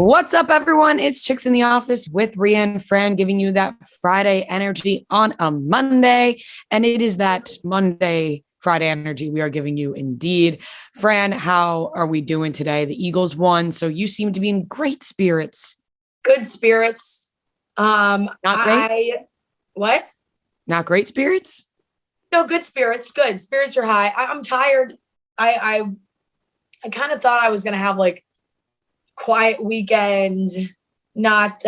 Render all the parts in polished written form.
What's up, everyone? It's Chicks in the Office with Rhea and Fran, giving you that Friday energy on a Monday. And it is that Monday, Friday energy we are giving you indeed. Fran, how are we doing today? The Eagles won, so you seem to be in great spirits. Good spirits. Not great? What? Not great spirits? No, good spirits. Good. Spirits are high. I'm tired. I kind of thought I was going to have like quiet weekend, not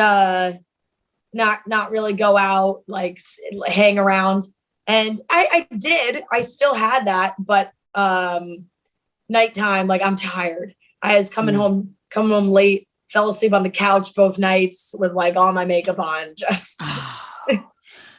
really go out, like hang around. And I did. I still had that, but nighttime, like I'm tired. I was coming home late, fell asleep on the couch both nights with like all my makeup on. Just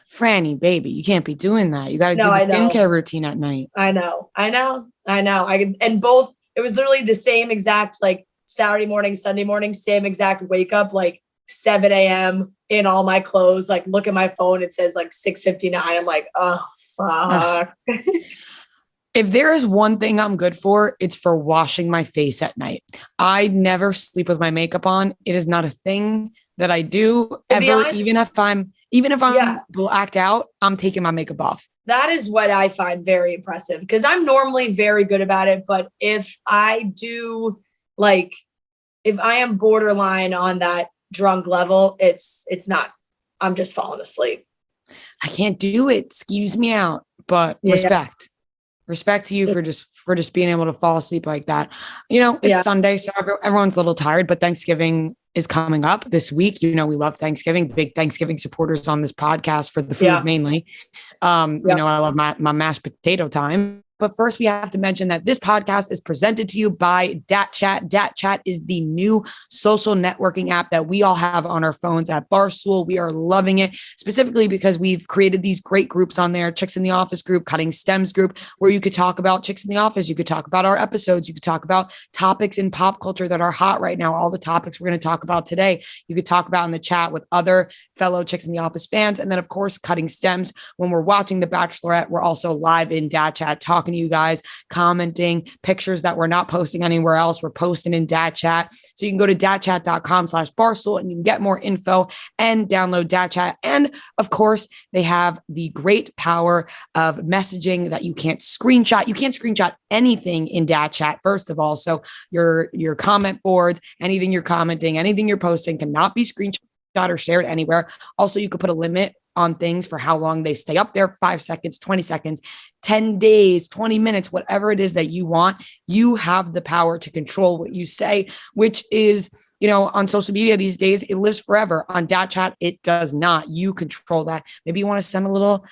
Franny, baby, you can't be doing that. You got to do the skincare routine at night. I know. And both, it was literally the same exact, like Saturday morning, Sunday morning, same exact wake up, like 7 a.m. in all my clothes, like look at my phone. It says like 6:59. I'm like, oh, fuck. If there is one thing I'm good for, it's for washing my face at night. I never sleep with my makeup on. It is not a thing that I do ever. Honest, even if I'm blacked out, I'm taking my makeup off. That is what I find very impressive because I'm normally very good about it. But if I do, like, if I am borderline on that drunk level, it's not, I'm just falling asleep. I can't do it. Skews me out, but respect to you for just being able to fall asleep like that. You know, it's Sunday, so everyone's a little tired, but Thanksgiving is coming up this week. You know, we love Thanksgiving, big Thanksgiving supporters on this podcast for the food mainly. You know, I love my mashed potato time. But first, we have to mention that this podcast is presented to you by DatChat. DatChat is the new social networking app that we all have on our phones at Barstool. We are loving it, specifically because we've created these great groups on there, Chicks in the Office group, Cutting Stems group, where you could talk about Chicks in the Office. You could talk about our episodes. You could talk about topics in pop culture that are hot right now, all the topics we're going to talk about today. You could talk about in the chat with other fellow Chicks in the Office fans. And then, of course, Cutting Stems. When we're watching The Bachelorette, we're also live in DatChat talking to you guys, commenting pictures that we're not posting anywhere else. We're posting in DatChat. So you can go to datchat.com/Barstool and you can get more info and download DatChat. And of course, they have the great power of messaging that you can't screenshot. You can't screenshot anything in DatChat, first of all. So your comment boards, anything you're commenting, anything you're posting cannot be screenshot or shared anywhere. Also, you could put a limit on things for how long they stay up there, 5 seconds, 20 seconds, 10 days, 20 minutes, whatever it is that you want. You have the power to control what you say, which is, you know, on social media these days, it lives forever. On DatChat, it does not. You control that. Maybe you want to send a little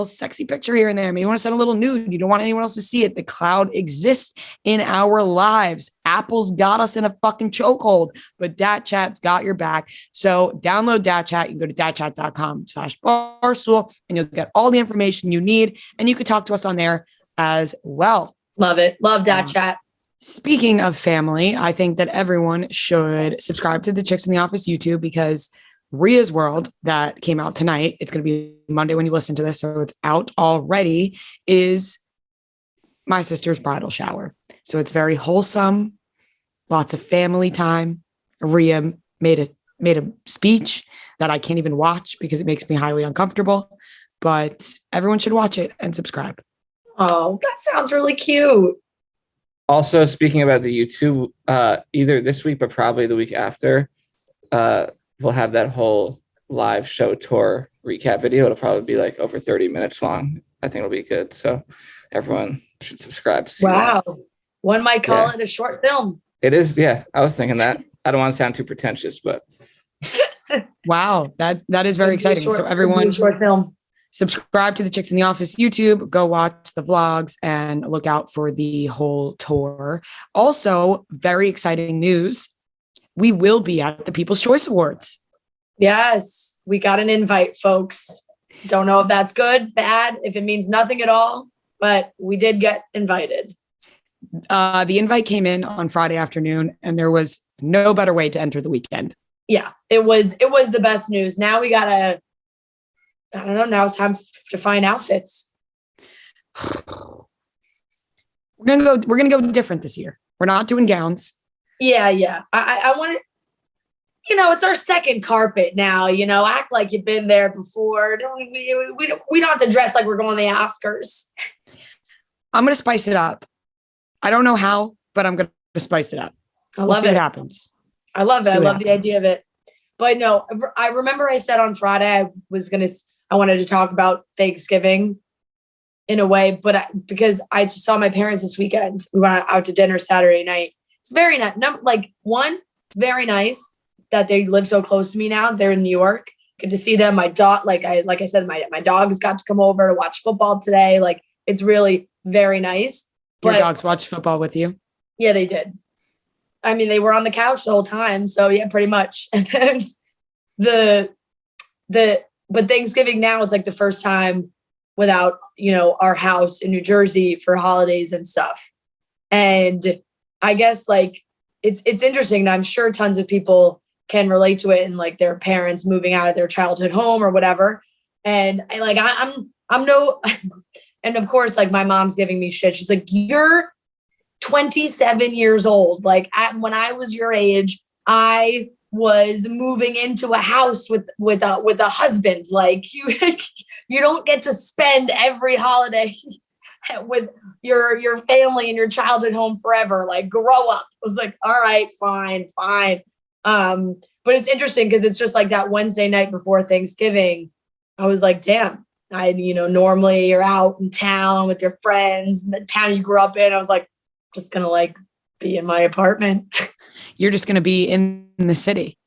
sexy picture here and there. Maybe you want to send a little nude. You don't want anyone else to see it. The cloud exists in our lives. Apple's got us in a fucking chokehold, but DatChat's got your back. So download DatChat. You can go to datchat.com/Barstool and you'll get all the information you need. And you can talk to us on there as well. Love it. Love DatChat. Speaking of family, I think that everyone should subscribe to the Chicks in the Office YouTube because Rhea's World that came out tonight, it's going to be Monday when you listen to this, so it's out already, is my sister's bridal shower. So it's very wholesome, lots of family time. Rhea made a speech that I can't even watch because it makes me highly uncomfortable, but everyone should watch it and subscribe. Oh, that sounds really cute. Also, speaking about the YouTube, either this week, but probably the week after, we'll have that whole live show tour recap video. It'll probably be like over 30 minutes long. I think it'll be good. So everyone should subscribe to see that. One might call it a short film. It is. Yeah. I was thinking that. I don't want to sound too pretentious, but. Wow. That is very exciting. So everyone, short film. Subscribe to the Chicks in the Office YouTube, go watch the vlogs and look out for the whole tour. Also, very exciting news. We will be at the People's Choice Awards. Yes, we got an invite, folks. Don't know if that's good, bad, if it means nothing at all, but we did get invited. The invite came in on Friday afternoon and there was no better way to enter the weekend. Yeah, it was the best news. Now we gotta, I don't know. Now it's time to find outfits. We're gonna go different this year. We're not doing gowns. Yeah. I want it. it's our second carpet now, act like you've been there before. We don't have to dress like we're going to the Oscars. I'm going to spice it up. I don't know how, but I'm going to spice it up. We'll see what happens. I love it. I love the idea of it. But no, I remember I said on Friday, I wanted to talk about Thanksgiving in a way, but because I saw my parents this weekend, we went out to dinner Saturday night. It's very nice. It's very nice that they live so close to me now. They're in New York. Good to see them. My dog, like I said, my dogs got to come over to watch football today. Like, it's really very nice. Your dogs watch football with you? Yeah, they did. I mean, they were on the couch the whole time. So yeah, pretty much. And then but Thanksgiving now, it's like the first time without, our house in New Jersey for holidays and stuff. And I guess like, it's interesting. And I'm sure tons of people can relate to it, and like their parents moving out of their childhood home or whatever. And I'm no, and of course, like my mom's giving me shit. She's like, you're 27 years old. Like when I was your age, I was moving into a house with a husband. Like you don't get to spend every holiday with your family and your childhood home forever. Like, grow up. I was like, all right, fine. But it's interesting because it's just like that Wednesday night before Thanksgiving. I was like, damn, normally you're out in town with your friends in the town you grew up in. I was like, just gonna like be in my apartment. You're just gonna be in the city.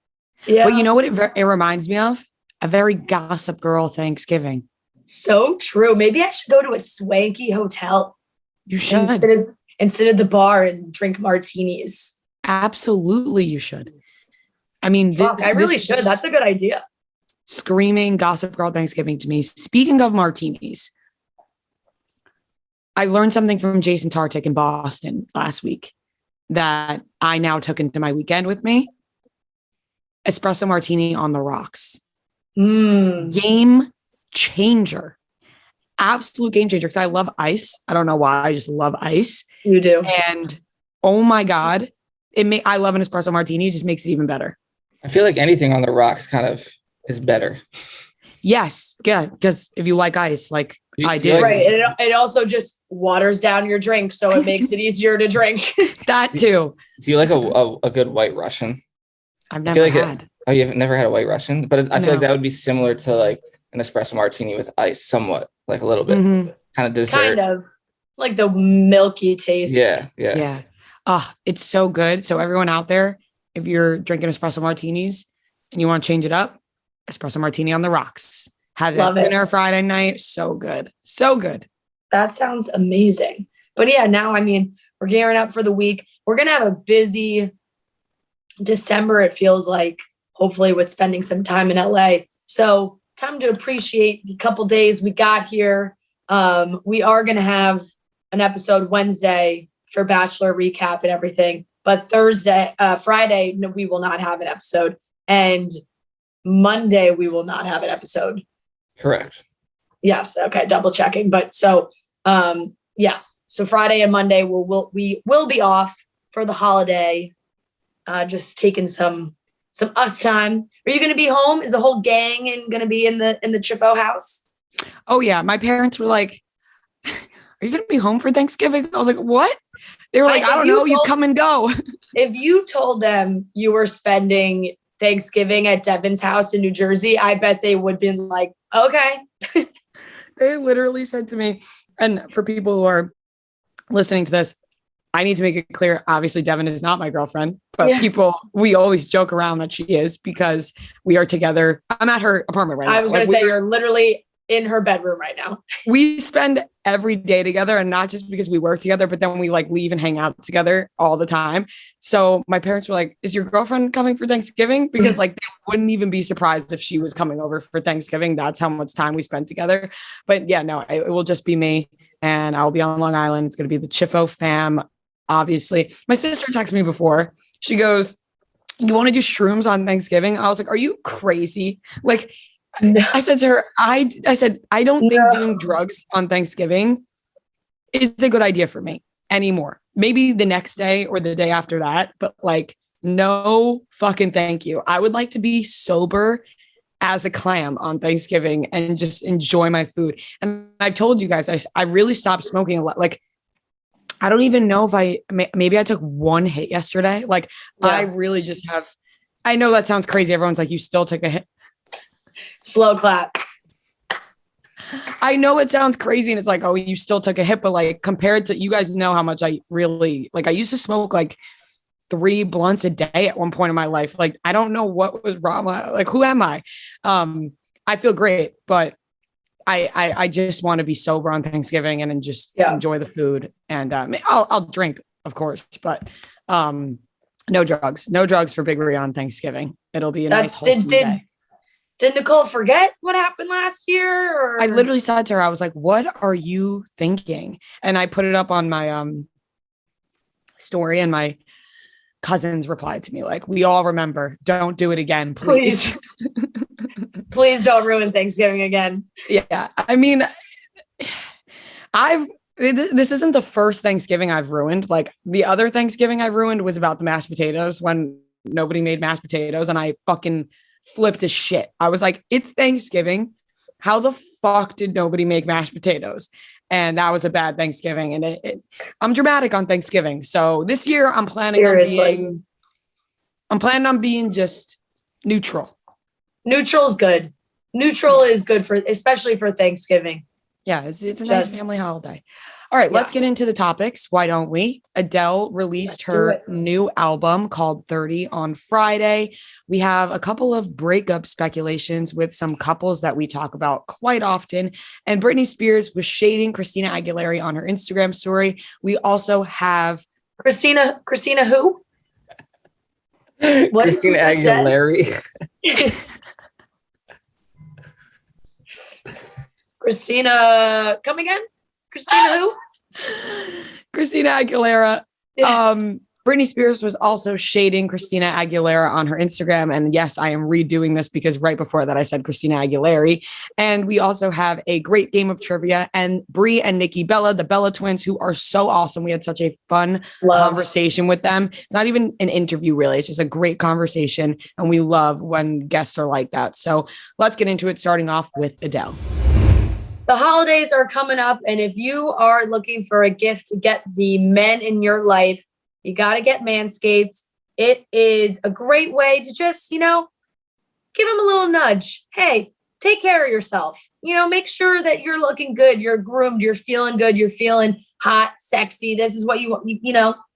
Yeah. But you know what it reminds me of? A very Gossip Girl Thanksgiving. So true. Maybe I should go to a swanky hotel. You should. And sit at the bar and drink martinis. Absolutely, you should. I mean, I really should. That's a good idea. Screaming Gossip Girl Thanksgiving to me. Speaking of martinis, I learned something from Jason Tartick in Boston last week that I now took into my weekend with me. Espresso martini on the rocks. Game changer. Absolute game changer. Because I love ice. I don't know why. I just love ice. You do. And oh my God, I love an espresso martini. It just makes it even better. I feel like anything on the rocks kind of is better. Yes. Yeah. Because if you like ice, like I do. Right. It also just waters down your drink. So it makes it easier to drink. That too. Do you like a good White Russian? I've never had. You've never had a White Russian? But I feel like that would be similar to like an espresso martini with ice, somewhat, like a little bit. Mm-hmm. Kind of dessert. Kind of like the milky taste. Yeah. Oh, it's so good. So everyone out there, if you're drinking espresso martinis and you want to change it up, espresso martini on the rocks. Had it at dinner Friday night. So good. So good. That sounds amazing. But yeah, now, I mean, we're gearing up for the week. We're going to have a busy December, it feels like, hopefully with spending some time in LA. So time to appreciate the couple days we got here. We are going to have an episode Wednesday for Bachelor recap and everything. But Friday, no, we will not have an episode. And Monday, we will not have an episode. Correct. Yes. Okay. Double checking. But so, yes. So Friday and Monday we will be off for the holiday. Just taking some us time. Are you going to be home? Is the whole gang going to be in the Chifo house? Oh yeah. My parents were like, are you going to be home for Thanksgiving? I was like, what? They were like, I don't know. You come and go. If you told them you were spending Thanksgiving at Devin's house in New Jersey, I bet they would have been like, okay. They literally said to me, and for people who are listening to this, I need to make it clear. Obviously, Devin is not my girlfriend, but we always joke around that she is because we are together. I'm at her apartment right now. I was going to say, you're literally in her bedroom right now. We spend every day together, and not just because we work together, but then we like leave and hang out together all the time. So my parents were like, is your girlfriend coming for Thanksgiving? Because like they wouldn't even be surprised if she was coming over for Thanksgiving. That's how much time we spent together. But yeah, no, it will just be me, and I'll be on Long Island. It's going to be the Chifo fam. Obviously, my sister texted me before. She goes, you want to do shrooms on Thanksgiving? I was like, are you crazy? Like, no. I said to her, I said, I don't think doing drugs on Thanksgiving is a good idea for me anymore. Maybe the next day or the day after that. But like No fucking thank you. I would like to be sober as a clam on Thanksgiving and just enjoy my food. And I told you guys, I really stopped smoking a lot. Like, I don't even know if maybe I took one hit yesterday. Like, I really just have, I know that sounds crazy. Everyone's like, you still took a hit. Slow clap. I know it sounds crazy and it's like, oh, you still took a hit, but like compared to, you guys know how much I really, like, I used to smoke like 3 blunts a day at one point in my life. Like, I don't know what was wrong. Like, who am I? I feel great, but I just want to be sober on Thanksgiving and then just enjoy the food. And I'll drink, of course, but no drugs for Big Brie on Thanksgiving. It'll be a nice wholesome day. Did Nicole forget what happened last year? Or? I literally said to her, I was like, what are you thinking? And I put it up on my story, and my cousins replied to me like, we all remember, don't do it again, please. Please don't ruin Thanksgiving again. Yeah. I mean, this isn't the first Thanksgiving I've ruined. Like, the other Thanksgiving I ruined was about the mashed potatoes when nobody made mashed potatoes and I fucking flipped a shit. I was like, it's Thanksgiving. How the fuck did nobody make mashed potatoes? And that was a bad Thanksgiving. And I'm dramatic on Thanksgiving. So this year I'm planning on being just neutral. Neutral's good. Neutral is good especially for Thanksgiving. Yeah, it's a nice family holiday. All right, let's get into the topics. Why don't we? Adele released her new album called 30 on Friday. We have a couple of breakup speculations with some couples that we talk about quite often. And Britney Spears was shading Christina Aguilera on her Instagram story. We also have Christina who? What Christina Aguilera. Christina, come again? Christina who? Christina Aguilera. Britney Spears was also shading Christina Aguilera on her Instagram. And yes, I am redoing this because right before that I said Christina Aguilera. And we also have a great game of trivia, and Brie and Nikki Bella, the Bella twins, who are so awesome. We had such a fun conversation with them. It's not even an interview, really. It's just a great conversation. And we love when guests are like that. So let's get into it, starting off with Adele. The holidays are coming up, and if you are looking for a gift to get the men in your life, you got to get Manscaped. It is a great way to just, give them a little nudge. Hey, take care of yourself. Make sure that you're looking good, you're groomed, you're feeling good, you're feeling hot, sexy. This is what you want.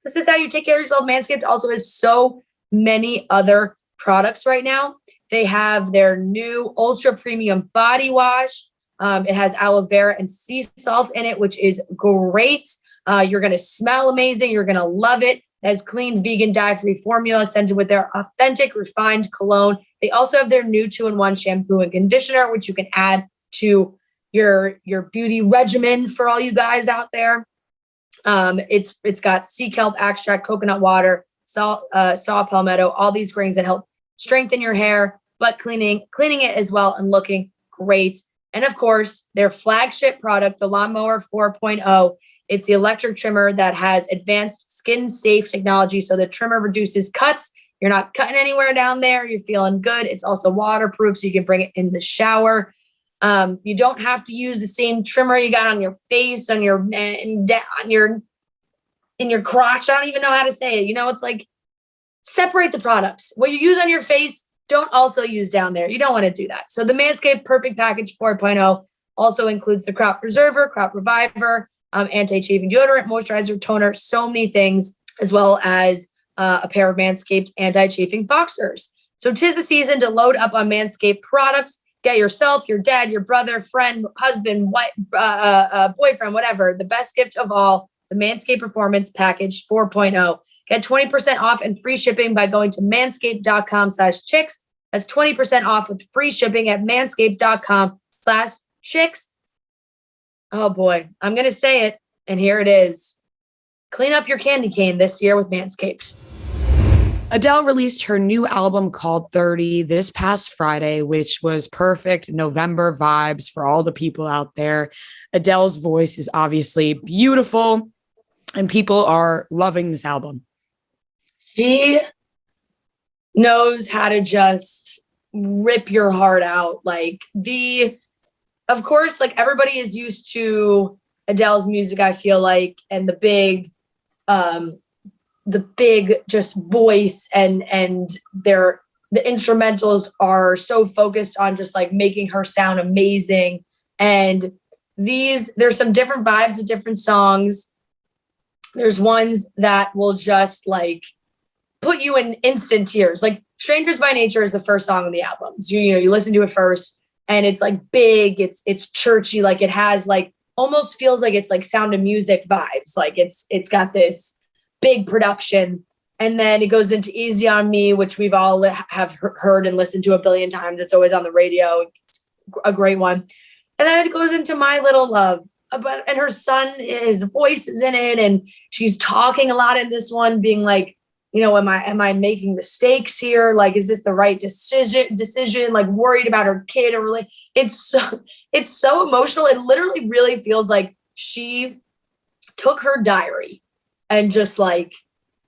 This is how you take care of yourself. Manscaped also has so many other products right now. They have their new ultra premium body wash. It has aloe vera and sea salt in it, which is great. You're going to smell amazing. You're going to love it. It has clean, vegan, dye-free formula scented with their authentic, refined cologne. They also have their new 2-in-1 shampoo and conditioner, which you can add to your beauty regimen for all you guys out there. It's got sea kelp extract, coconut water, saw palmetto, all these grains that help strengthen your hair, but cleaning it as well and looking great. And of course, their flagship product, the Lawnmower 4.0, it's the electric trimmer that has advanced skin-safe technology. So the trimmer reduces cuts. You're not cutting anywhere down there. You're feeling good. It's also waterproof, so you can bring it in the shower. You don't have to use the same trimmer you got on your face, in your crotch. I don't even know how to say it. It's like separate the products. What you use on your face, don't also use down there. You don't want to do that. So the Manscaped Perfect Package 4.0 also includes the Crop Preserver, Crop Reviver, anti-chafing deodorant, moisturizer, toner, so many things, as well as a pair of Manscaped anti-chafing boxers. So 'tis the season to load up on Manscaped products. Get yourself, your dad, your brother, friend, husband, wife, boyfriend, whatever, the best gift of all, the Manscaped Performance Package 4.0. Get 20% off and free shipping by going to manscaped.com/chicks. That's 20% off with free shipping at manscaped.com/chicks. Oh boy, I'm going to say it. And here it is. Clean up your candy cane this year with Manscaped. Adele released her new album called 30 this past Friday, which was perfect November vibes for all the people out there. Adele's voice is obviously beautiful, and people are loving this album. She knows how to just rip your heart out. Like of course, like everybody is used to Adele's music, I feel like, and the big just voice and the instrumentals are so focused on just like making her sound amazing. And there's some different vibes of different songs. There's ones that will just like put you in instant tears. Like Strangers by Nature is the first song on the album. So, you listen to it first and it's like big, it's churchy. Like it has like, almost feels like it's like Sound of Music vibes. Like it's got this big production. And then it goes into Easy on Me, which we've all have heard and listened to a billion times. It's always on the radio. A great one. And then it goes into My Little Love. And her son, his voice is in it. And she's talking a lot in this one, being like, am I making mistakes here? Like, is this the right decision? Like worried about her kid or really, it's so emotional. It literally really feels like she took her diary and just like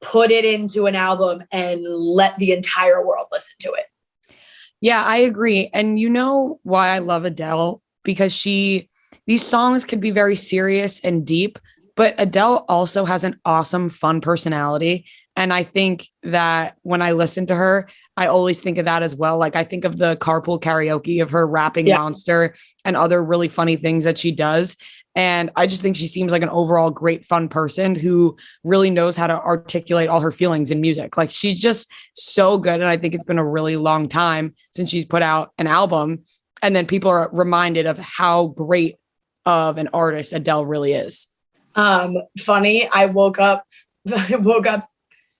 put it into an album and let the entire world listen to it. Yeah, I agree. And you know why I love Adele? Because these songs can be very serious and deep, but Adele also has an awesome, fun personality. And I think that when I listen to her, I always think of that as well. Like I think of the carpool karaoke of her rapping Monster and other really funny things that she does. And I just think she seems like an overall great, fun person who really knows how to articulate all her feelings in music. Like she's just so good. And I think it's been a really long time since she's put out an album. And then people are reminded of how great of an artist Adele really is. Funny. I woke up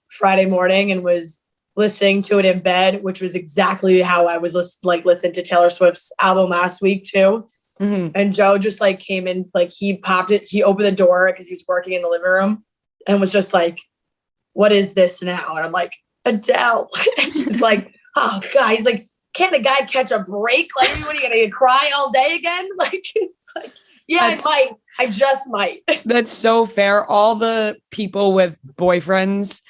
Friday morning and was listening to it in bed, which was exactly how I was listening to Taylor Swift's album last week too. Mm-hmm. And Joe just like came in, like he opened the door because he was working in the living room and was just like, what is this now? And I'm like, Adele. And he's like, oh God. He's like, can't a guy catch a break? Like, what are you gonna cry all day again? Like, it's like, yeah, I just might. That's so fair. All the people with boyfriends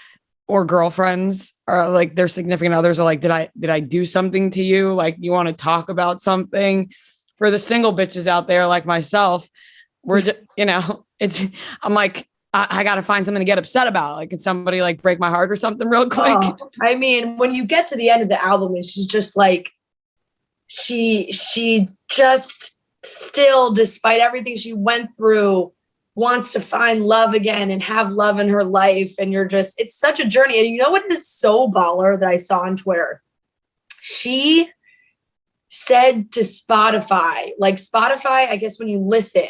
or girlfriends are like their significant others are like, did I do something to you? Like, you want to talk about something? For the single bitches out there like myself, we're just, I'm like, I got to find something to get upset about. Like, can somebody like break my heart or something real quick? Oh, I mean, when you get to the end of the album and she's just like, she just still, despite everything she went through, wants to find love again and have love in her life. And it's such a journey. And you know what is so baller that I saw on Twitter? She said to Spotify, I guess when you listen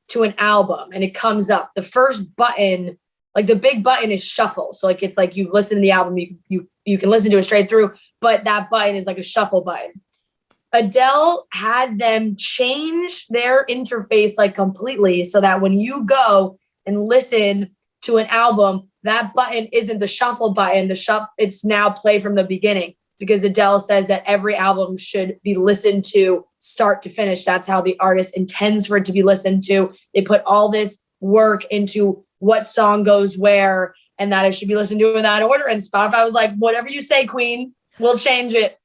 to an album and it comes up, the first button, like the big button is shuffle. So like, it's like you listen to the album, you can listen to it straight through, but that button is like a shuffle button. Adele had them change their interface like completely so that when you go and listen to an album, that button isn't the shuffle button. It's now play from the beginning, because Adele says that every album should be listened to start to finish. That's how the artist intends for it to be listened to. They put all this work into what song goes where, and that it should be listened to in that order. And Spotify was like, whatever you say, queen, we'll change it.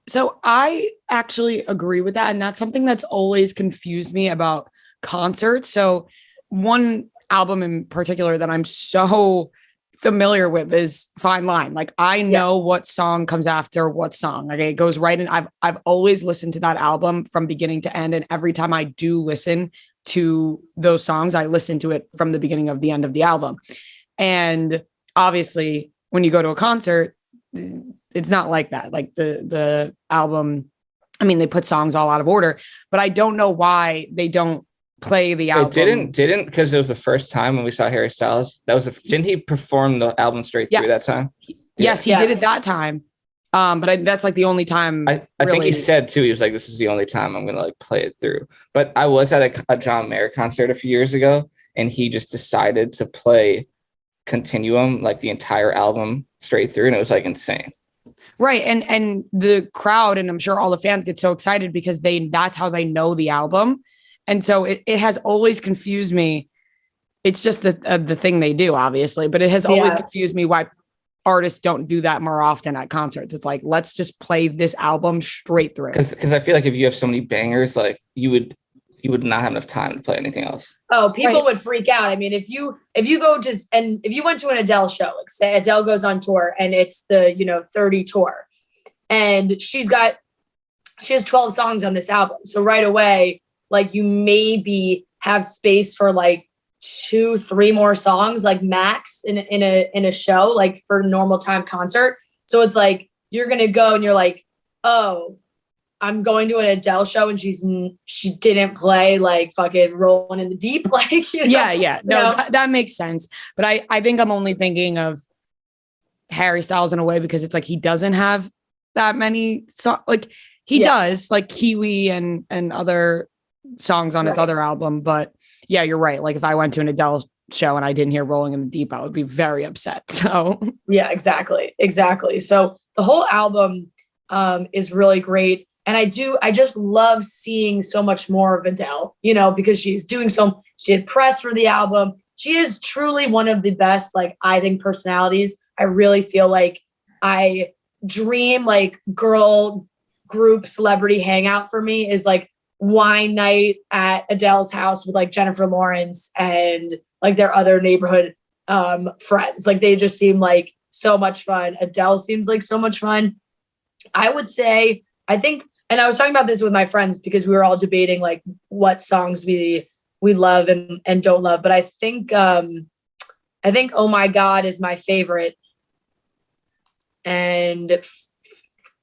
So I actually agree with that. And that's something that's always confused me about concerts. So one album in particular that I'm so familiar with is Fine Line. Like I know what song comes after what song. Like it goes right in. I've always listened to that album from beginning to end. And every time I do listen to those songs, I listen to it from the beginning of the end of the album. And obviously when you go to a concert, it's not like that. Like the album, I mean, they put songs all out of order, but I don't know why they don't play the album. It didn't because it was the first time when we saw Harry Styles. Didn't he perform the album straight through that time? Yes, he did it that time. But that's like the only time. I think he said too, he was like, this is the only time I'm going to like play it through. But I was at a John Mayer concert a few years ago and he just decided to play Continuum, like the entire album straight through. And it was like insane. Right. And the crowd, and I'm sure all the fans get so excited because that's how they know the album. And so it has always confused me. It's just the thing they do, obviously, but it has always confused me why artists don't do that more often at concerts. It's like, let's just play this album straight through. Because I feel like if you have so many bangers, like you would not have enough time to play anything else. Oh, people would freak out. I mean, if you go just, and if you went to an Adele show, like say Adele goes on tour and it's the 30 tour, and she has 12 songs on this album. So right away, like you maybe have space for like 2-3 more songs, like max in a show, like for a normal time concert. So it's like, you're going to go and you're like, oh, I'm going to an Adele show and she didn't play like fucking Rolling in the Deep. Like, yeah. No, that makes sense. But I think I'm only thinking of Harry Styles in a way, because it's like, he doesn't have that many songs. Like he does, like Kiwi and other songs on his other album. But yeah, you're right. Like if I went to an Adele show and I didn't hear Rolling in the Deep, I would be very upset. So yeah, exactly. So the whole album is really great. And I just love seeing so much more of Adele, because she did press for the album. She is truly one of the best, like, I think, personalities. I really feel like I dream like girl group celebrity hangout for me is like wine night at Adele's house with like Jennifer Lawrence and like their other neighborhood friends. Like they just seem like so much fun. Adele seems like so much fun. I would say, I think, and I was talking about this with my friends because we were all debating like what songs we love and don't love. But I think Oh My God is my favorite. And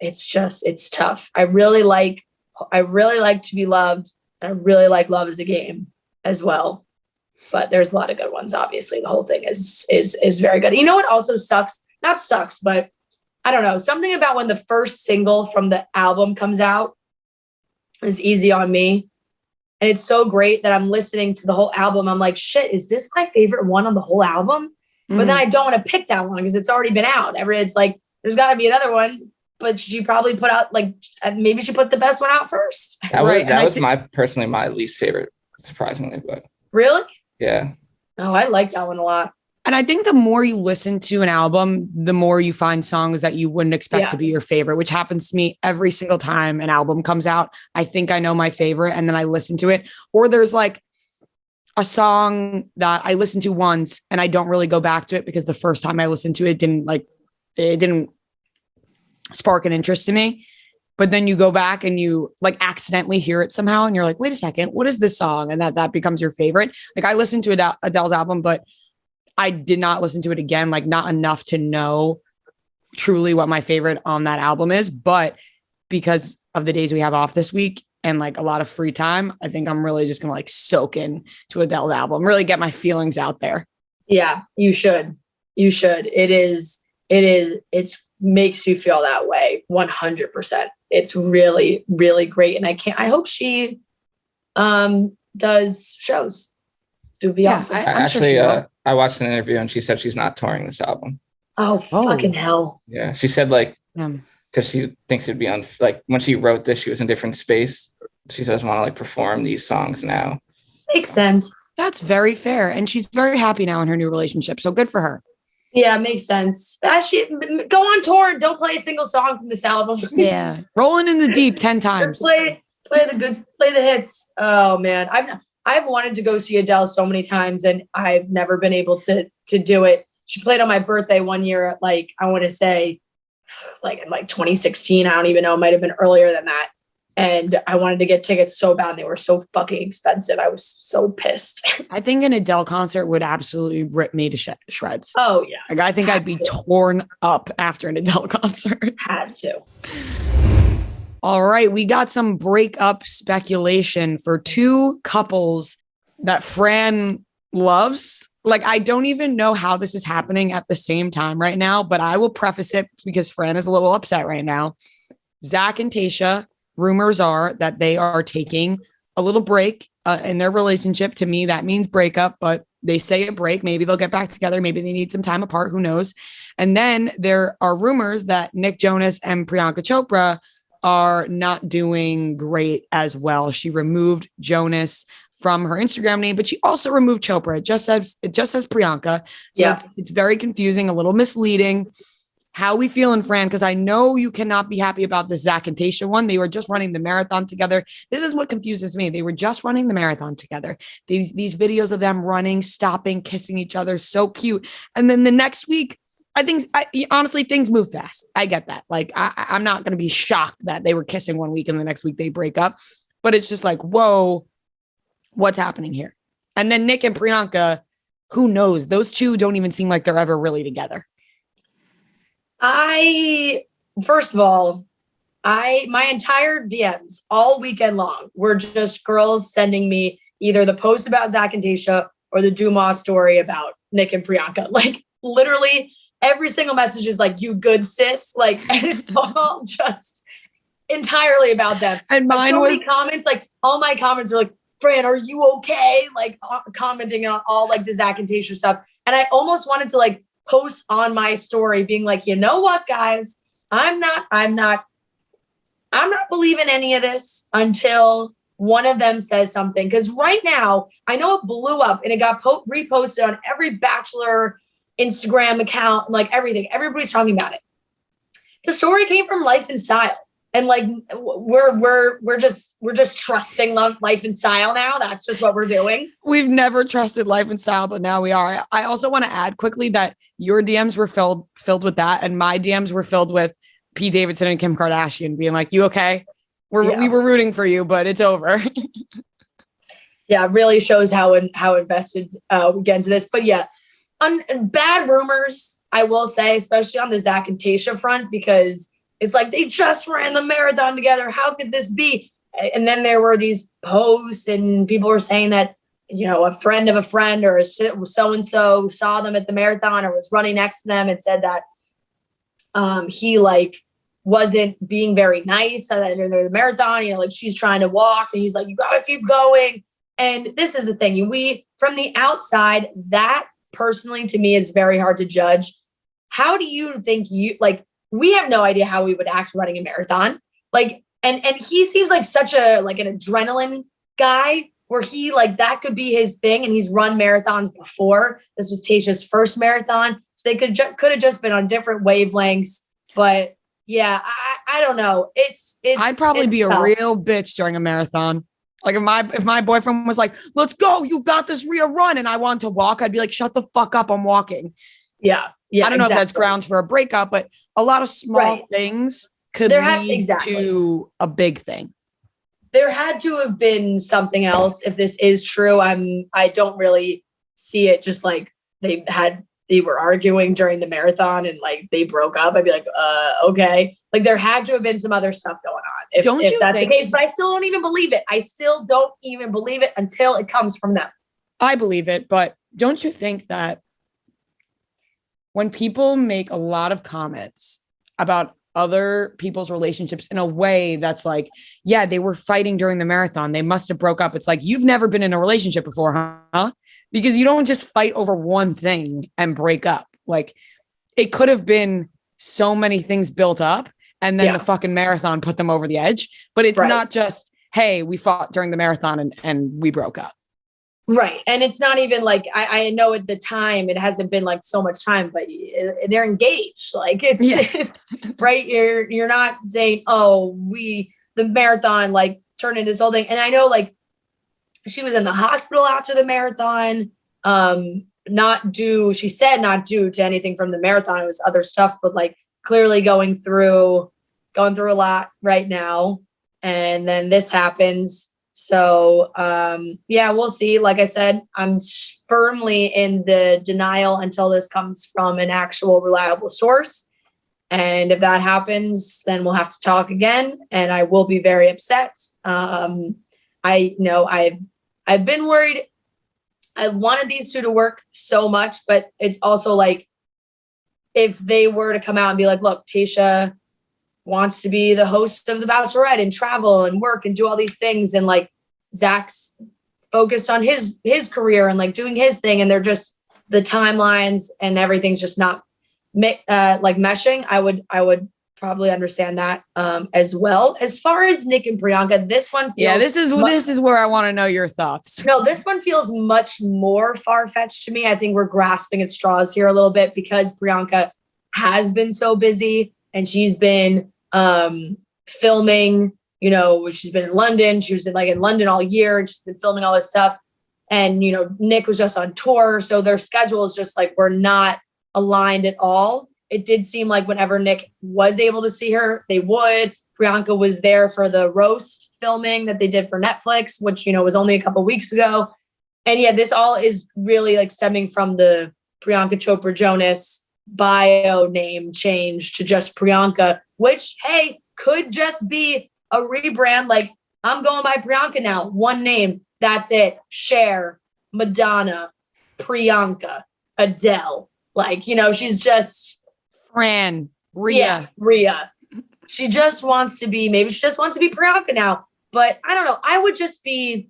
it's tough. I really like To Be Loved. And I really like Love Is a Game as well. But there's a lot of good ones. Obviously, the whole thing is very good. You know what also sucks? Not sucks, but I don't know. Something about when the first single from the album comes out is Easy on Me. And it's so great that I'm listening to the whole album. I'm like, shit, is this my favorite one on the whole album? Mm-hmm. But then I don't want to pick that one because it's already been out. It's like, there's got to be another one. But she probably put out maybe she put the best one out first. That was personally my least favorite, surprisingly. But really? Yeah. Oh, I like that one a lot. And I think the more you listen to an album, the more you find songs that you wouldn't expect to be your favorite, which happens to me every single time an album comes out. I think I know my favorite and then I listen to it. Or there's like a song that I listened to once and I don't really go back to it because the first time I listened to it didn't spark an interest in me. But then you go back and you like accidentally hear it somehow and you're like, wait a second, what is this song? And that becomes your favorite. Like I listened to Adele's album, but I did not listen to it again, like not enough to know truly what my favorite on that album is. But because of the days we have off this week and like a lot of free time, I think I'm really just going to like soak in to Adele's album, really get my feelings out there. Yeah, you should. It makes you feel that way. 100%. It's really, really great. And I hope she does shows. It would be awesome. I watched an interview and she said she's not touring this album. Oh, fucking hell. Yeah. She said like, because she thinks it'd be like when she wrote this, she was in a different space. She doesn't want to like perform these songs now. Makes sense. That's very fair. And she's very happy now in her new relationship. So good for her. Yeah, makes sense. Actually, go on tour and don't play a single song from this album. Yeah. Rolling in the Deep 10 times. Play the hits. Oh man. I've wanted to go see Adele so many times and I've never been able to do it. She played on my birthday one year, like I want to say like in like 2016. I don't even know. It might've been earlier than that. And I wanted to get tickets so bad. They were so fucking expensive. I was so pissed. I think an Adele concert would absolutely rip me to shreds. Oh yeah. Like I think I'd be torn up after an Adele concert. Has to. All right, we got some breakup speculation for two couples that Fran loves. Like, I don't even know how this is happening at the same time right now, but I will preface it because Fran is a little upset right now. Zac and Tayshia, rumors are that they are taking a little break in their relationship. To me, that means breakup, but they say a break. Maybe they'll get back together. Maybe they need some time apart. Who knows? And then there are rumors that Nick Jonas and Priyanka Chopra are not doing great as well. She removed Jonas from her Instagram name, but she also removed Chopra. It just says Priyanka. So it's very confusing, a little misleading. How we feeling, Fran? Because I know you cannot be happy about the Zac and Tayshia one. They were just running the marathon together. This is what confuses me. They were just running the marathon together. These videos of them running, stopping, kissing each other, so cute. And then the next week, honestly, things move fast. I get that. Like, I'm not going to be shocked that they were kissing one week and the next week they break up. But it's just like, whoa, what's happening here? And then Nick and Priyanka, who knows? Those two don't even seem like they're ever really together. First of all, my entire DMs all weekend long were just girls sending me either the post about Zac and Tayshia or the Dumas story about Nick and Priyanka. Like, literally every single message is like, "You good, sis?" Like, and it's all just entirely about them. And mine was many comments, like all my comments are like, "Fran, are you okay?" Like commenting on all like the Zac and Tayshia stuff. And I almost wanted to like post on my story being like, you know what, guys, I'm not believing any of this until one of them says something. Because right now, I know it blew up and it got reposted on every Bachelor Instagram account, like everything. Everybody's talking about it. The story came from Life and Style. And like we're just trusting Life and Style now. That's just what we're doing. We've never trusted Life and Style, but now we are. I also want to add quickly that your DMs were filled with that, and my DMs were filled with Pete Davidson and Kim Kardashian being like, "You okay? We were rooting for you, but it's over." Yeah, it really shows how invested we get into this. But yeah, bad rumors, I will say, especially on the Zac and Tayshia front, because it's like they just ran the marathon together. How could this be? And then there were these posts and people were saying that, you know, a friend of a friend or so-and-so saw them at the marathon or was running next to them and said that he like wasn't being very nice at the marathon. You know, like she's trying to walk and he's like, "You got to keep going." And this is the thing. From the outside, that personally to me is very hard to judge. How do you think we have no idea how we would act running a marathon. Like, and he seems like such an adrenaline guy where he like, that could be his thing. And he's run marathons before. This was Tayshia's first marathon. So they could have just been on different wavelengths, but yeah, I don't know. I'd probably be tough. A real bitch during a marathon. Like if my boyfriend was like, "Let's go, you got this, Rhea, run," and I wanted to walk, I'd be like, "Shut the fuck up, I'm walking." Yeah. I don't know if that's grounds for a breakup, but a lot of small things could lead to a big thing. There had to have been something else. If this is true, I don't really see it. Just like they were arguing during the marathon and like they broke up. I'd be like, okay. Like there had to have been some other stuff going on. If that's the case, but I still don't even believe it. I still don't even believe it until it comes from them. I believe it, but don't you think that when people make a lot of comments about other people's relationships in a way that's like, yeah, they were fighting during the marathon, they must have broke up. It's like, you've never been in a relationship before, huh? Because you don't just fight over one thing and break up. Like it could have been so many things built up and then the fucking marathon put them over the edge. But it's not just, hey, we fought during the marathon and we broke up. Right. And it's not even like, I know at the time it hasn't been like so much time, but they're engaged. Like it's right. You're not saying, oh, the marathon like turned into this whole thing. And I know like she was in the hospital after the marathon, she said not due to anything from the marathon. It was other stuff, but like clearly going through a lot right now. And then this happens. So, we'll see. Like I said, I'm firmly in the denial until this comes from an actual reliable source. And if that happens, then we'll have to talk again and I will be very upset. I know I've been worried. I wanted these two to work so much, but it's also like, if they were to come out and be like, look, Tayshia wants to be the host of The Bachelorette and travel and work and do all these things. And like Zac's focused on his career and like doing his thing. And they're just the timelines and everything's just not like meshing. I would probably understand that as well. As far as Nick and Priyanka, this one feels this is where I want to know your thoughts. No, this one feels much more far-fetched to me. I think we're grasping at straws here a little bit because Priyanka has been so busy, and she's been filming, you know, she's been in London. She was in London all year, and she's been filming all this stuff. And, you know, Nick was just on tour. So their schedule is just like, we're not aligned at all. It did seem like whenever Nick was able to see her, they would. Priyanka was there for the roast filming that they did for Netflix, which, you know, was only a couple weeks ago. And yeah, this all is really like stemming from the Priyanka Chopra Jonas bio name change to just Priyanka, which, hey, could just be a rebrand. Like, I'm going by Priyanka now. One name. That's it. Cher, Madonna, Priyanka, Adele. Like, you know, she's just Fran, Rhea. She just wants to be, maybe she just wants to be Priyanka now. But I don't know. I would just be,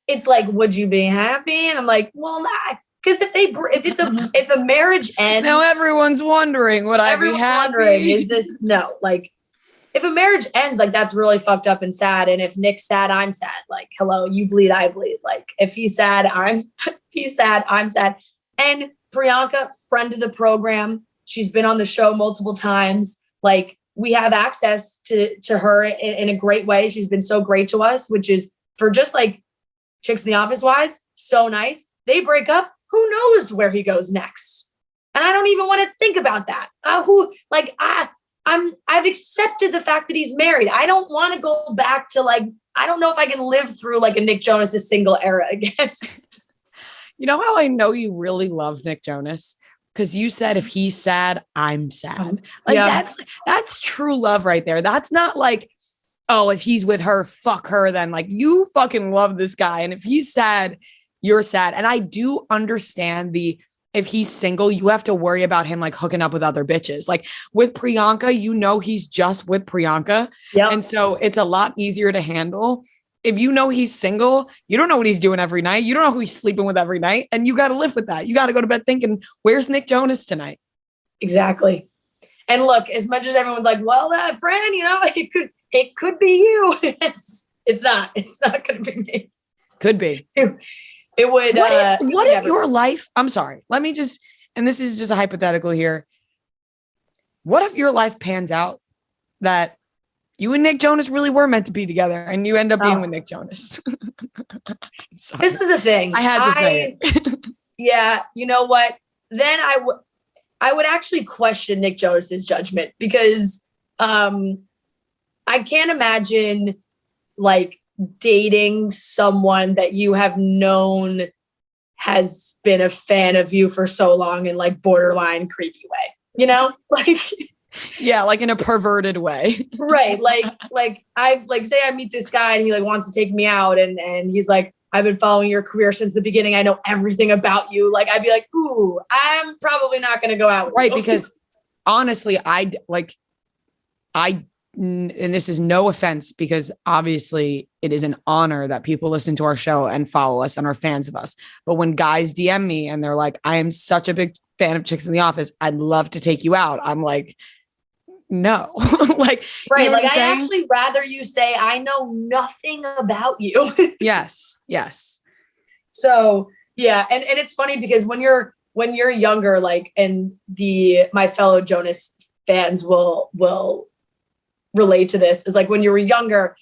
it's like, would you be happy? And I'm like, well, nah. Because if a marriage ends. Now everyone's wondering, would I be happy? Wondering, is this, no, like, if a marriage ends, like, that's really fucked up and sad. And if Nick's sad, I'm sad. Like, hello, you bleed, I bleed. Like, if he's sad, I'm sad. And Priyanka, friend of the program, she's been on the show multiple times. Like, we have access to her in a great way. She's been so great to us, which is, for just like Chicks in the Office wise, so nice. They break up. Who knows where he goes next? And I don't even want to think about that. I've accepted the fact that he's married. I don't want to go back to, like, I don't know if I can live through like a Nick Jonas' single era again. You know how I know you really love Nick Jonas? Because you said, if he's sad, I'm sad. Like, that's true love right there. That's not like, oh, if he's with her, fuck her. Then, like, you fucking love this guy. And if he's sad, you're sad. And I do understand if he's single, you have to worry about him like hooking up with other bitches. Like with Priyanka, you know, he's just with Priyanka. Yep. And so it's a lot easier to handle. If you know he's single, you don't know what he's doing every night. You don't know who he's sleeping with every night. And you got to live with that. You got to go to bed thinking, where's Nick Jonas tonight? Exactly. And look, as much as everyone's like, well, Fran, you know, it could be you. It's not going to be me. Could be. It would. What if your life, I'm sorry, let me just, and this is just a hypothetical here. What if your life pans out that you and Nick Jonas really were meant to be together and you end up being with Nick Jonas? This is the thing. I had to say it. Yeah. You know what? Then I would actually question Nick Jonas's judgment, because I can't imagine like dating someone that you have known has been a fan of you for so long in like borderline creepy way, you know, like, yeah, like in a perverted way. Right. Like I say I meet this guy and he like wants to take me out and he's like, I've been following your career since the beginning. I know everything about you. Like, I'd be like, ooh, I'm probably not going to go out with you. Because honestly, and this is no offense, because obviously it is an honor that people listen to our show and follow us and are fans of us. But when guys DM me and they're like, I am such a big fan of Chicks in the Office, I'd love to take you out. I'm like, no. Like, right. You know like, I actually rather you say, I know nothing about you. Yes. So yeah. And it's funny because when you're younger, like, and my fellow Jonas fans will relate to this, is like when you were younger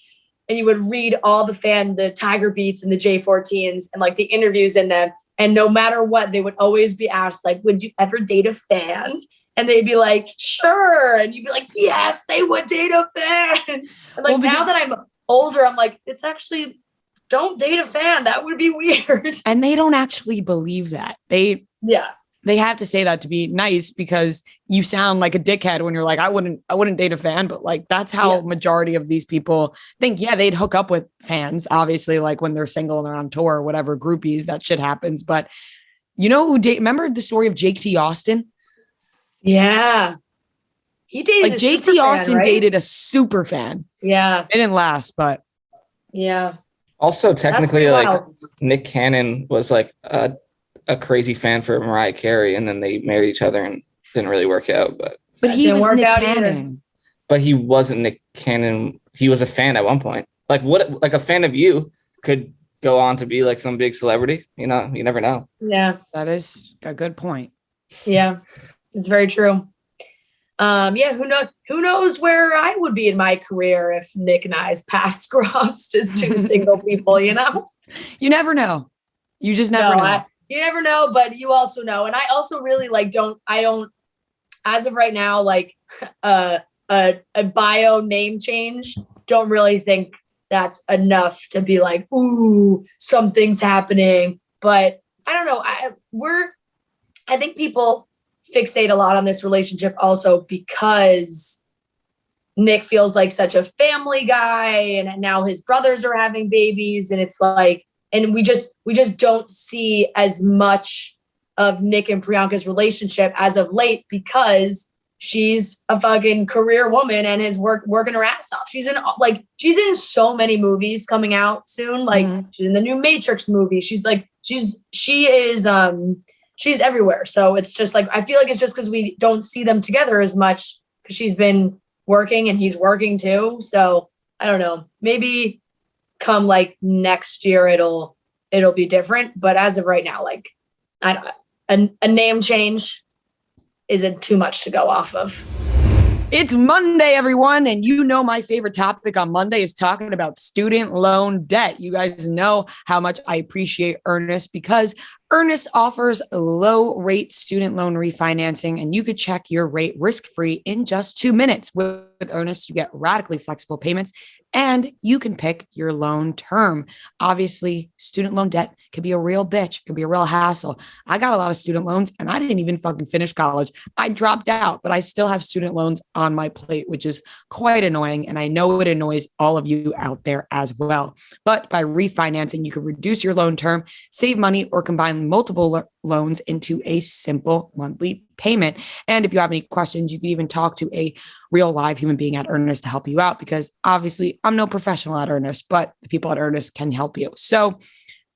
and you would read all the Tiger Beats and the J14s and like the interviews in them. And no matter what, they would always be asked, like, would you ever date a fan? And they'd be like, sure. And you'd be like, yes, they would date a fan. And like, now that I'm older, I'm like, it's actually, don't date a fan. That would be weird. And they don't actually believe that. They have to say that to be nice, because you sound like a dickhead when you're like, I wouldn't date a fan, but like, that's how majority of these people think. Yeah, they'd hook up with fans, obviously, like when they're single and they're on tour or whatever, groupies, that shit happens. But you know remember the story of Jake T. Austin? Yeah. He dated like Jake T. Austin, right? Dated a super fan. Yeah. It didn't last, but yeah. Also, technically, like Nick Cannon was like a crazy fan for Mariah Carey, and then they married each other and didn't really work out. But he was Nick Cannon. But he wasn't Nick Cannon. He was a fan at one point. Like like a fan of you could go on to be like some big celebrity. You know, you never know. Yeah, that is a good point. Yeah. It's very true. Yeah, who knows where I would be in my career if Nick and I's paths crossed as two single people, you know? You never know. You just never know. You never know, but you also know. And I also really like don't as of right now, like a bio name change, don't really think that's enough to be like, ooh, something's happening. But I don't know. I think people fixate a lot on this relationship also because Nick feels like such a family guy, and now his brothers are having babies, and it's like, and we just don't see as much of Nick and Priyanka's relationship as of late because she's a fucking career woman and is working her ass off. She's in so many movies coming out soon. Like she's in the new Matrix movie. She's everywhere. So it's just like, I feel like it's just because we don't see them together as much because she's been working and he's working too. So I don't know, maybe come like next year, it'll be different. But as of right now, like a name change isn't too much to go off of. It's Monday, everyone. And you know, my favorite topic on Monday is talking about student loan debt. You guys know how much I appreciate Earnest because Earnest offers low rate student loan refinancing, and you could check your rate risk-free in just 2 minutes. With Earnest, you get radically flexible payments and you can pick your loan term. Obviously, student loan debt could be a real bitch. It could be a real hassle. I got a lot of student loans and I didn't even fucking finish college. I dropped out, but I still have student loans on my plate, which is quite annoying. And I know it annoys all of you out there as well. But by refinancing, you can reduce your loan term, save money, or combine multiple loans into a simple monthly payment. And if you have any questions, you can even talk to a real live human being at Earnest to help you out, because obviously I'm no professional at Earnest, but the people at Earnest can help you. So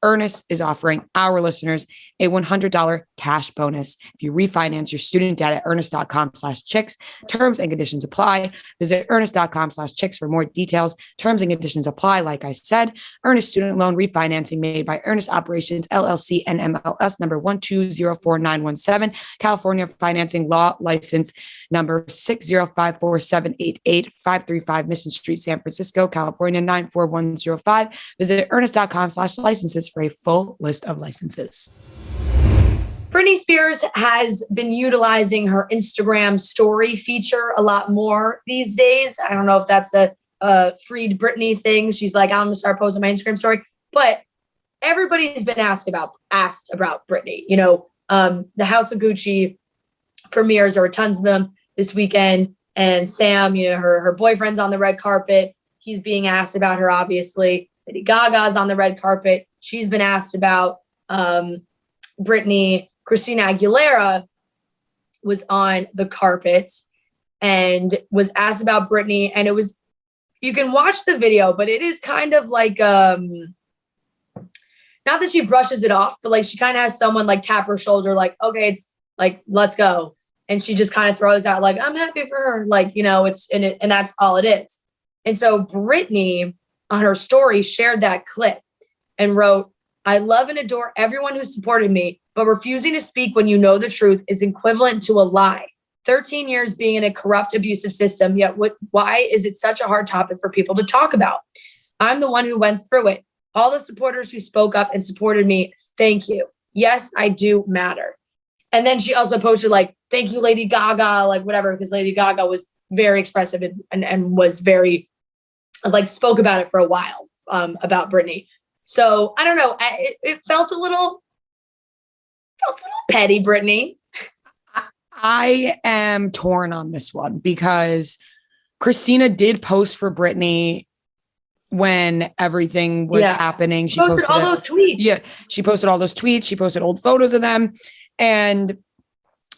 Earnest is offering our listeners a $100 cash bonus if you refinance your student debt at earnest.com/chicks. Terms and conditions apply. Visit earnest.com/chicks for more details. Terms and conditions apply. Like I said, Earnest student loan refinancing made by Earnest Operations LLC and MLS number 1204917, California financing law license number 6054788, 535 Mission Street, San Francisco, California 94105. Visit earnest.com/licenses for a full list of licenses. Britney Spears has been utilizing her Instagram story feature a lot more these days. I don't know if that's a freed Britney thing. She's like, I'm gonna start posting my Instagram story, but everybody's been asked about Britney. You know, the House of Gucci premieres, there were tons of them this weekend, and Sam, you know, her boyfriend's on the red carpet. He's being asked about her, obviously. Lady Gaga's on the red carpet. She's been asked about. Britney. Christina Aguilera was on the carpet and was asked about Britney. And it was, you can watch the video, but it is kind of like, not that she brushes it off, but like she kind of has someone like tap her shoulder, like, okay, it's like, let's go. And she just kind of throws out like, I'm happy for her. Like, you know, and that's all it is. And so Britney on her story shared that clip and wrote, I love and adore everyone who supported me, but refusing to speak when you know the truth is equivalent to a lie. 13 years being in a corrupt, abusive system, yet why is it such a hard topic for people to talk about? I'm the one who went through it. All the supporters who spoke up and supported me, thank you. Yes, I do matter. And then she also posted like, thank you, Lady Gaga, like whatever, because Lady Gaga was very expressive and was very, like, spoke about it for a while, about Britney. So I don't know. It felt a little petty, Britney. I am torn on this one because Christina did post for Britney when everything was happening. She posted all those tweets. Yeah, she posted all those tweets. She posted old photos of them. And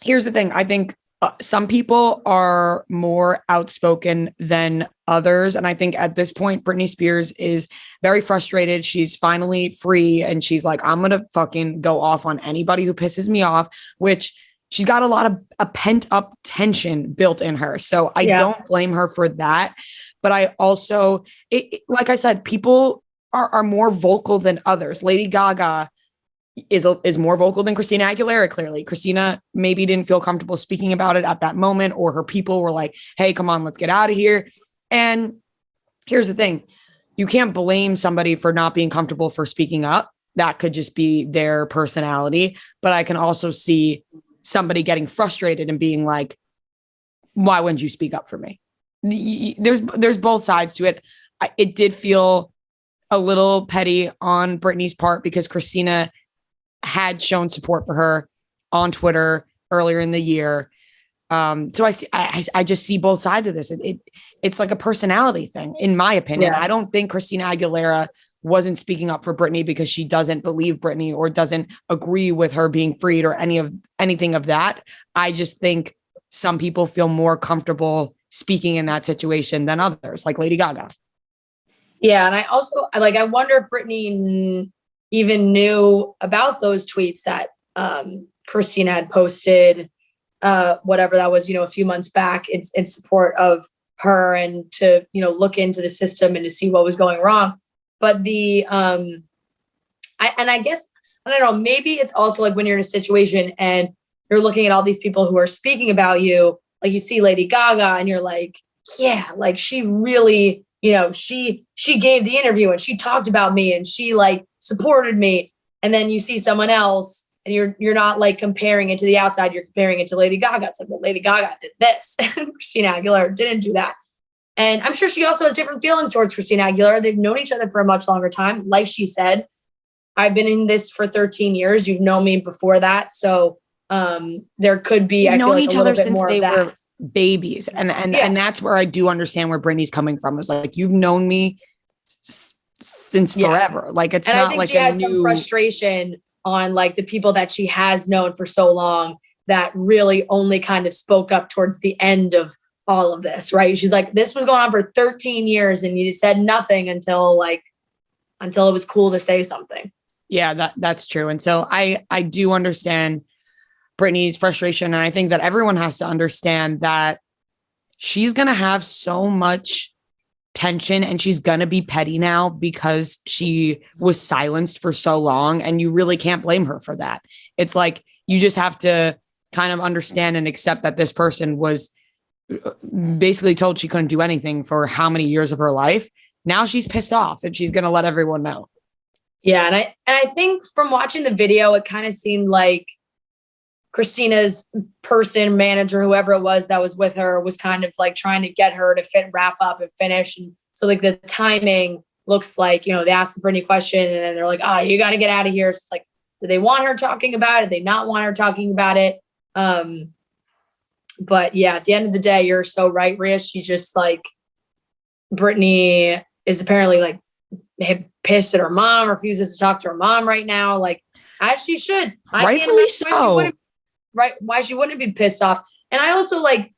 here's the thing. I think some people are more outspoken than others. And I think at this point, Britney Spears is very frustrated. She's finally free. And she's like, I'm going to fucking go off on anybody who pisses me off, which she's got a lot of a pent up tension built in her. So I don't blame her for that. But I also, like I said, people are more vocal than others. Lady Gaga is more vocal than Christina Aguilera. Clearly, Christina maybe didn't feel comfortable speaking about it at that moment, or her people were like, hey, come on, let's get out of here. And here's the thing. You can't blame somebody for not being comfortable for speaking up. That could just be their personality. But I can also see somebody getting frustrated and being like, why wouldn't you speak up for me? There's both sides to it. It did feel a little petty on Britney's part because Christina had shown support for her on Twitter earlier in the year. So I just see both sides of this. It's like a personality thing, in my opinion. I don't think Christina Aguilera wasn't speaking up for Britney because she doesn't believe Britney or doesn't agree with her being freed or anything of that. I just think some people feel more comfortable speaking in that situation than others, like Lady Gaga. Yeah. And I also I wonder if Britney even knew about those tweets that Christina had posted, whatever that was, a few months back in support of her and to, look into the system and to see what was going wrong. But I guess, I don't know, maybe it's also like when you're in a situation and you're looking at all these people who are speaking about you, like you see Lady Gaga and you're like, yeah, like she really, she gave the interview and she talked about me and she like supported me. And then you see someone else and you're not like comparing it to the outside, you're comparing it to Lady Gaga. It's like, well, Lady Gaga did this and Christina Aguilera didn't do that. And I'm sure she also has different feelings towards Christina Aguilera. They've known each other for a much longer time. Like she said, I've been in this for 13 years. You've known me before that. So there could be, I've known like each other since they were babies. And that's where I do understand where Britney's coming from. It's like, you've known me since forever. Like, it's and not I think like she has some frustration on like the people that she has known for so long that really only kind of spoke up towards the end of all of this, right? She's like, this was going on for 13 years and you said nothing until it was cool to say something. Yeah, that's true. And so I do understand Britney's frustration. And I think that everyone has to understand that she's going to have so much tension and she's going to be petty now because she was silenced for so long. And you really can't blame her for that. It's like, you just have to kind of understand and accept that this person was basically told she couldn't do anything for how many years of her life. Now she's pissed off and she's going to let everyone know. Yeah. And I think from watching the video, it kind of seemed like Christina's manager, whoever it was that was with her, was kind of like trying to get her to wrap up and finish. And so like the timing looks like, they asked the Britney question and then they're like, oh, you got to get out of here. So it's like, do they want her talking about it? Do they not want her talking about it? But yeah, at the end of the day, you're so right, Rhea. She just like, Britney is apparently like pissed at her mom, refuses to talk to her mom right now. Like, as she should. Rightfully so. Right. Why she wouldn't be pissed off. And I also I'm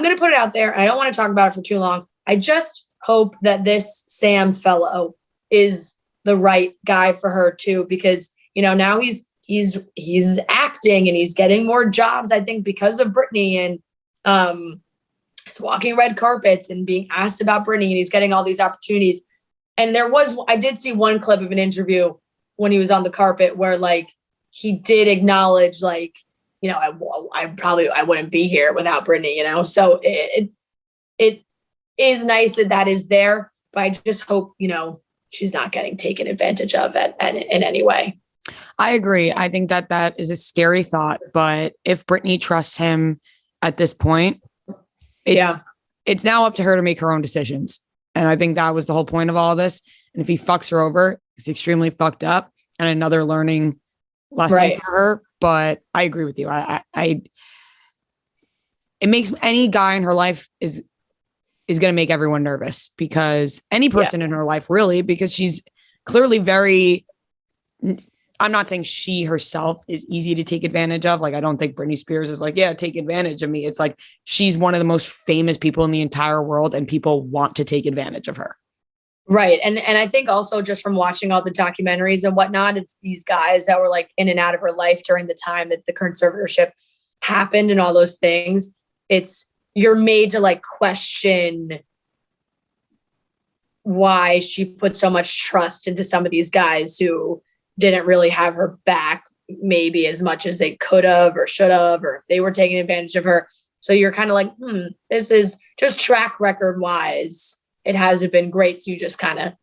going to put it out there. I don't want to talk about it for too long. I just hope that this Sam fellow is the right guy for her too, because, now he's acting and he's getting more jobs, I think, because of Britney, and he's walking red carpets and being asked about Britney, and he's getting all these opportunities. And I did see one clip of an interview when he was on the carpet where like, he did acknowledge like, I wouldn't be here without Britney, so it is nice that is there, but I just hope, she's not getting taken advantage of in any way. I agree. I think that is a scary thought, but if Britney trusts him at this point, it's now up to her to make her own decisions. And I think that was the whole point of all of this. And if he fucks her over, it's extremely fucked up and another learning lesson for her. But I agree with you. It makes any guy in her life is going to make everyone nervous, because any person in her life, really, because she's clearly I'm not saying she herself is easy to take advantage of. Like, I don't think Britney Spears is like, yeah, take advantage of me. It's like, she's one of the most famous people in the entire world and people want to take advantage of her. Right. And I think also just from watching all the documentaries and whatnot, it's these guys that were like in and out of her life during the time that the conservatorship happened and all those things. You're made to like question why she put so much trust into some of these guys who didn't really have her back maybe as much as they could have or should have, or if they were taking advantage of her. So you're kind of like, this is just track record wise. It hasn't been great. So you just got to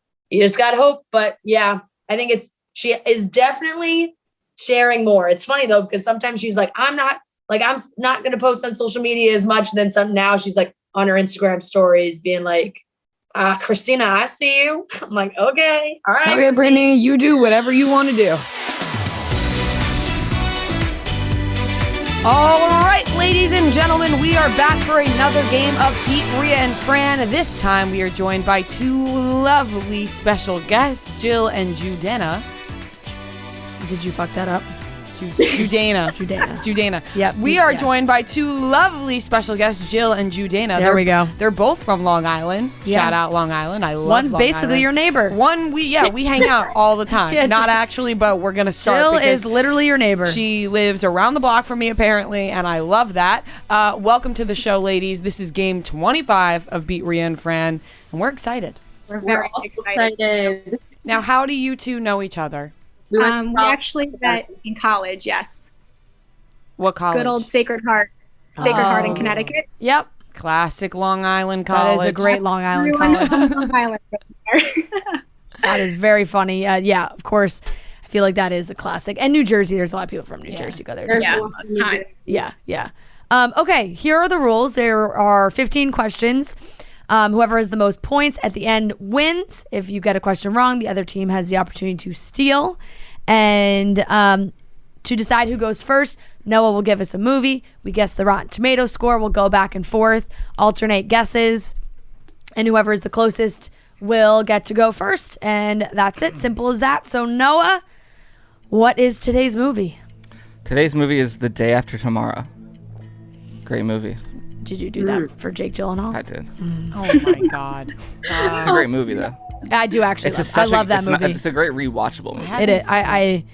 hope. But yeah, I think she is definitely sharing more. It's funny though, because sometimes she's like, I'm not going to post on social media as much. And then now she's like on her Instagram stories being like, Christina, I see you. I'm like, okay. All right. Okay, Britney, you do whatever you want to do. All right, ladies and gentlemen, we are back for another game of Pete, Rhea, and Fran. This time we are joined by two lovely special guests, Jill and Judena. Did you fuck that up? Judena. Yep. We are joined by two lovely special guests, Jill and Judena. There we go. They're both from Long Island. Yeah. Shout out Long Island. I love One's Long basically Island. your neighbor. We hang out all the time. Yeah, Not actually, but we're going to start. Jill is literally your neighbor. She lives around the block from me, apparently, and I love that. Welcome to the show, ladies. This is game 25 of Beat Rhea and Fran, and we're excited. We're very excited. Now, how do you two know each other? We actually met in college, yes. What college? Good old Sacred Heart in Connecticut. Yep. Classic Long Island college. That is a great Long Island Everyone college. from Long Island right there. That is very funny. Yeah, of course. I feel like that is a classic. And New Jersey, there's a lot of people from New Jersey who go there. Yeah. Okay, here are the rules. There are 15 questions. Whoever has the most points at the end wins. If you get a question wrong, the other team has the opportunity to steal. And to decide who goes first, Noah will give us a movie. We guess the Rotten Tomato score. We'll go back and forth, alternate guesses. And whoever is the closest will get to go first. And that's it. Simple as that. So, Noah, what is today's movie? Today's movie is The Day After Tomorrow. Great movie. Did you do that for Jake Gyllenhaal? I did. Oh, my God. It's a great movie, though. I do actually. I love that movie. It's a great rewatchable movie. It is.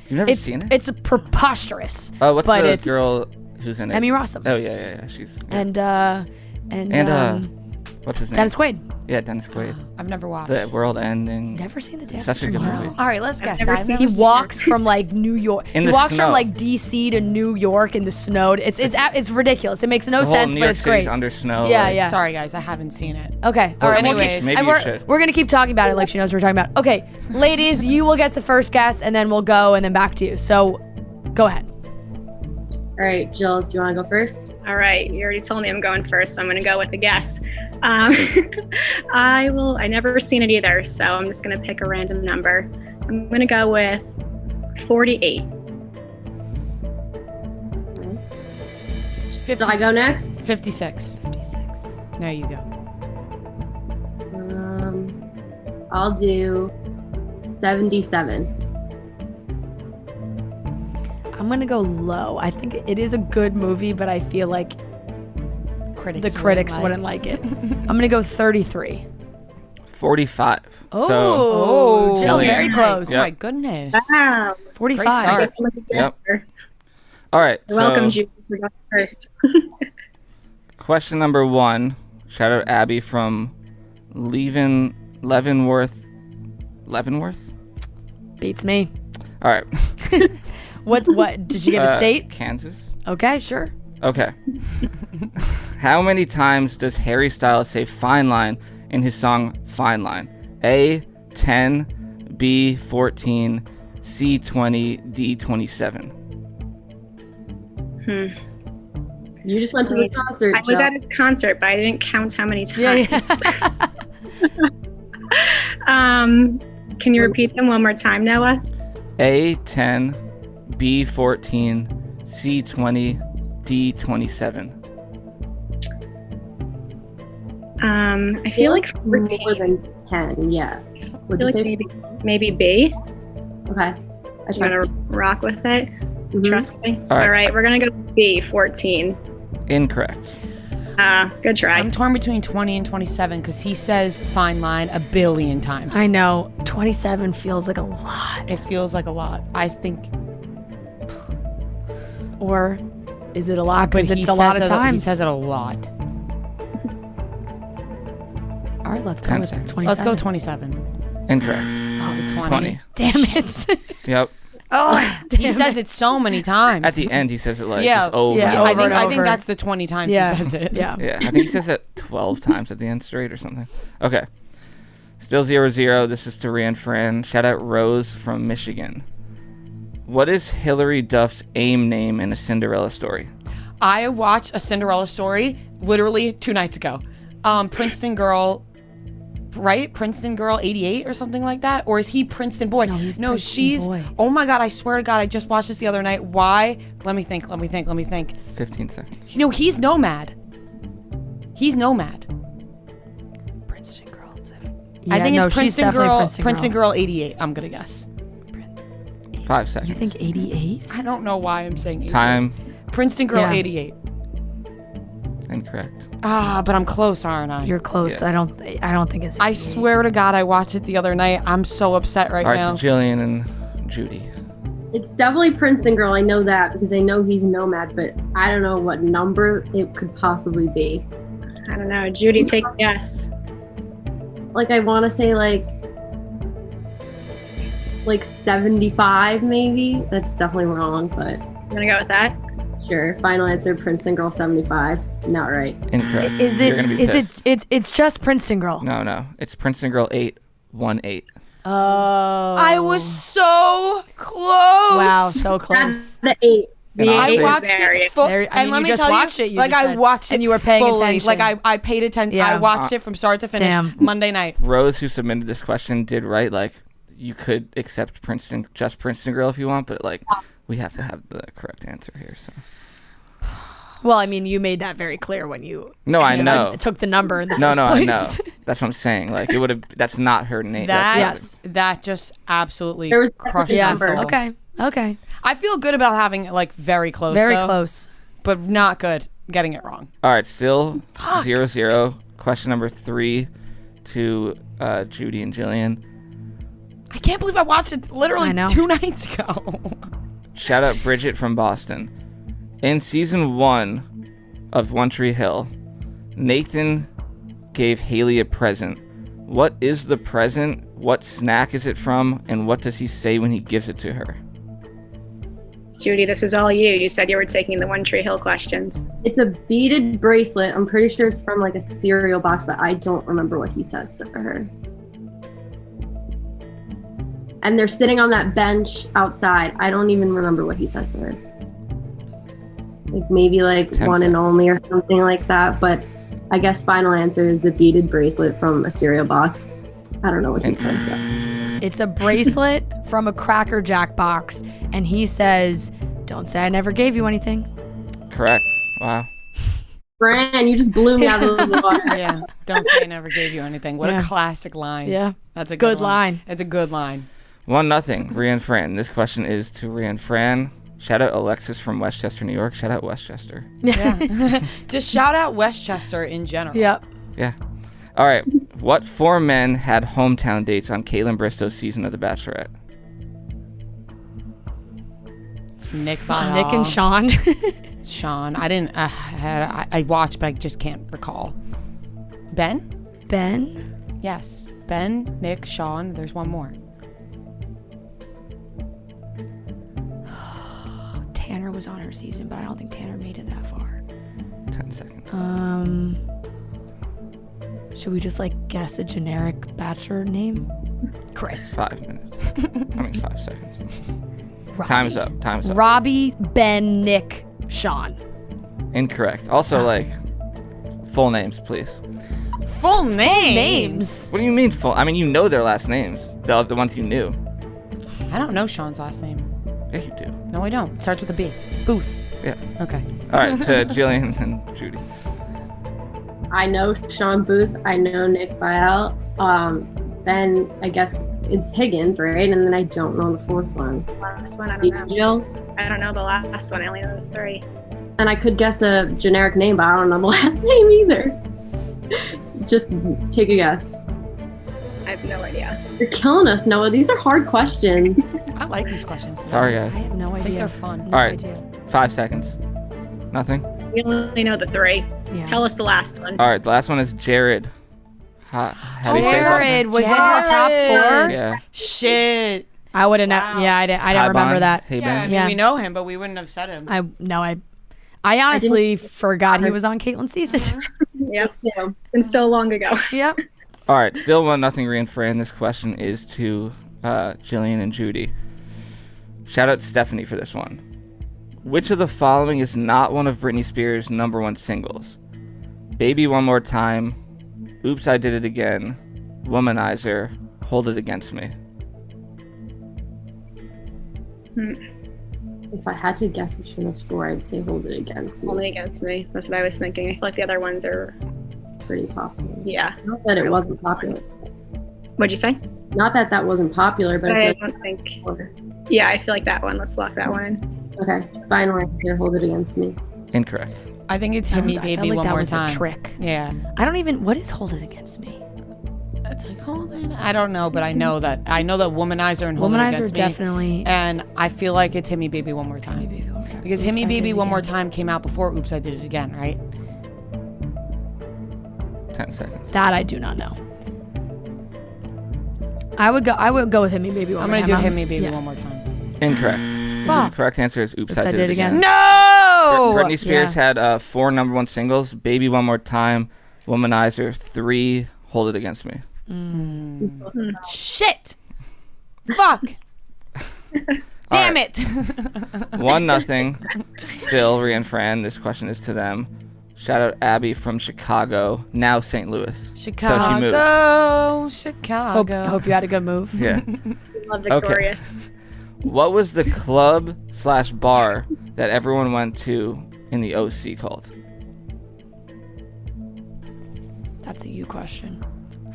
You've never seen it? It's preposterous. Oh, what's the girl who's in it? Emmy Rossum. Oh yeah. She's. Yeah. And what's his name? Dennis Quaid. Yeah, Dennis Quaid. I've never watched. The World Ending. Never seen The Day After Such a good Tomorrow. movie. All right, let's guess. He walks from like New York. In he the walks snow. from like DC to New York in the snow. It's ridiculous. It makes no sense, New but York it's great. City's under snow. Yeah. Sorry, guys, I haven't seen it. Okay. Well, All right. anyways. maybe and you should. we're gonna keep talking about it like she knows what we're talking about. Okay, ladies, you will get the first guess, and then we'll go, and then back to you. So, go ahead. All right, Jill, do you want to go first? All right, you already told me I'm going first, so I'm going to go with a guess. I never seen it either, so I'm just going to pick a random number. I'm going to go with 48. Should I go next? 56. Now you go. I'll do 77. I'm gonna go low. I think it is a good movie, but I feel like the critics wouldn't like it. I'm gonna go 33. 45. Oh, Jill, Jillian. very close. Oh, my goodness. Wow. 45. Yep. All right. You're welcome, Judy, for going first. Question number 1. Shout out Abby from Leavenworth. Beats me. All right. What did you get a state? Kansas. Okay, sure. Okay. How many times does Harry Styles say "fine line" in his song "Fine Line"? A, 10, B, 14, C, 20, D, 27. You just went to the concert, I was Jill. at his concert, but I didn't count how many times. Yeah. Can you repeat them one more time, Noah? A, 10, B, 14, C, 20, D, 27. I feel like 14. More than 10, yeah. I Would feel you like say? maybe B. Okay. I I'm trust gonna you. rock with it. Mhm. Trust me. All right. All right, we're gonna go B, 14. Incorrect. Good try. I'm torn between 20 and 27 because he says "fine line" a billion times. I know. 27 feels like a lot. It feels like a lot. I think. Or is it a lot? Because But he it's a lot says of it- times. He says it a lot. All right, let's go 10 with seconds. 27. Let's go 27. Incorrect. This is 20. Damn it. Yep. Oh, He says it so many times. At the end, he says it like Yeah, just over. yeah, and over over. and I think over. that's the 20 times Yeah. he says it. Yeah. Yeah, I think he says it 12 times at the end straight or something. Okay. Still 0-0. This is to Rhea and Fran. Shout out Rose from Michigan. What is Hilary Duff's AIM name in A Cinderella Story? I watched A Cinderella Story literally 2 nights ago. Princeton Girl, right? Princeton Girl 88 or something like that? Or is he Princeton Boy? No, he's No, Princeton she's. Boy. Oh my God, I swear to God, I just watched this the other night. Why? Let me think. 15 seconds. You know, he's Nomad. He's Nomad. Princeton Girl. I think no, it's she's Princeton definitely Princeton Girl 88, I'm going to guess. 5 seconds. You think 88? I don't know why I'm saying 88. Time. Princeton Girl Yeah. 88. Incorrect. But I'm close, aren't I? You're close. Yeah. I don't think it's. I 88. swear to God, I watched it the other night. I'm so upset right All right, now. to Jillian and Judy. It's definitely Princeton Girl. I know that because I know he's Nomad, but I don't know what number it could possibly be. I don't know. Judy, take a guess. Like I want to say like 75 maybe. That's definitely wrong, but I'm gonna go with that. sure. Final answer: Princeton Girl 75. Not right. Incorrect. Is You're it? gonna be Is pissed. it? It's just Princeton Girl. No. It's Princeton Girl 818. Oh. I was so close. Wow, so close. The 8. And I honestly, watched There you- it full, There- I and mean, let you me just tell watched you, it, you like just I said. watched it And you were paying fully. attention. Like I paid attention. Yeah. I watched it from start to finish Damn. Monday night. Rose, who submitted this question, did right. Like, you could accept Princeton Girl if you want, but like, we have to have the correct answer here. So. Well, I mean, you made that very clear when you. No, I know. Took the number in the No, first I place. know. That's what I'm saying. Like, it would have. That's not her name. That That's that just absolutely There was crushed definitely my a number. soul. Okay. I feel good about having it like very close. Very though, close. but not good getting it wrong. All right, still 0-0. Question number 3 to Judy and Jillian. I can't believe I watched it literally I know. 2 nights ago. Shout out Bridget from Boston. In season 1 of One Tree Hill, Nathan gave Haley a present. What is the present? What snack is it from? And what does he say when he gives it to her? Judy, this is all you. You said you were taking the One Tree Hill questions. It's a beaded bracelet. I'm pretty sure it's from like a cereal box, but I don't remember what he says to her. And they're sitting on that bench outside. I don't even remember what he says to her. Like maybe like 10 one and only or something like that. But I guess final answer is the beaded bracelet from a cereal box. I don't know what he says yet. It's a bracelet from a Cracker Jack box, and he says, "Don't say I never gave you anything." Correct. Wow. Fran, you just blew me out of the water. Yeah. Don't say I never gave you anything. What Yeah. a classic line. Yeah. That's a Good good line. It's a good line. 1-0. Rhea and Fran. This question is to Rhea and Fran. Shout out Alexis from Westchester, New York. Shout out Westchester. Yeah. Just shout out Westchester in general. Yep. Yeah. All right. What 4 men had hometown dates on Caitlin Bristow's season of The Bachelorette? Nick Nick and Sean. Sean. I didn't. I watched, but I just can't recall. Ben? Ben. Yes. Ben, Nick, Sean. There's one more. Tanner was on her season, but I don't think Tanner made it that far. 10 seconds. Should we just like guess a generic bachelor name? Chris. 5 minutes. I mean, 5 seconds. Robbie. Time's up. Time's up. Robbie, Ben, Nick, Sean. Incorrect. Also, like, full names, please. Full name. Names. What do you mean full? I mean, you know their last names. The ones you knew. I don't know Sean's last name. Yeah, you do. No, I don't. Starts with a B. Booth. Yeah. Okay. All right, to Jillian and Judy. I know Sean Booth. I know Nick Vial. Ben, I guess it's Higgins, right? And then I don't know the fourth one. Last one, I don't know. Jill. I don't know the last one. I only know those 3. And I could guess a generic name, but I don't know the last name either. Just take a guess. I have no idea. You're killing us, Noah. These are hard questions. I like these questions. Sorry, I guys. have no I think idea. they're fun. No All right. idea. 5 seconds. Nothing? We only know the 3. Yeah. Tell us the last one. All right, the last one is Jared. How do you say his last name? Jared was in her top 4. Yeah. Shit. I wouldn't. Wow. Yeah, I don't remember that. Hey, Yeah, I Ben. mean, we know him, but we wouldn't have said him. I honestly forgot he was on Caitlin's season. Yep. And so long ago. Yep. All right, still 1-0 Rhea and Fran. This question is to Jillian and Judy. Shout out to Stephanie for this one. Which of the following is not one of Britney Spears' #1 singles? Baby One More Time, Oops, I Did It Again, Womanizer, Hold It Against Me. If I had to guess between those four, I'd say Hold It Against Me. Hold It Against Me. That's what I was thinking. I feel like the other ones are Pretty popular. Yeah. Not that it wasn't popular. What'd you say? Not that that wasn't popular, but I I don't think. Yeah, I feel like that one. Let's lock that one in. okay. Final answer, Hold It Against Me. Incorrect. I think it's Hit Me I Baby felt like One that More was Time. a trick. Yeah. I don't even. What is Hold It Against Me? It's like, hold it. I don't know, but I know that Womanizer and Hold It Womanizer Against Me. definitely. And I feel like it's Hit Me Baby One More Time. Because Hit Me Baby One More Time came out before Oops, I Did It Again, right? 10 seconds. That I do not know. I would go with Hit Me Baby One I'm More going Time. to do Hit Me Baby One More Time. Incorrect. The correct answer is Oops, I Did It Again. No! Britney Spears had 4 #1 singles: Baby One More Time, Womanizer, 3, Hold It Against Me. Shit! Fuck! Damn it! 1-0. Still, Rhea and Fran. This question is to them. Shout out Abby from Chicago, now St. Louis. Chicago, So she moved. Chicago. Hope you had a good move. Yeah. Love Victorious. What was the club/bar that everyone went to in the OC called? That's a you question.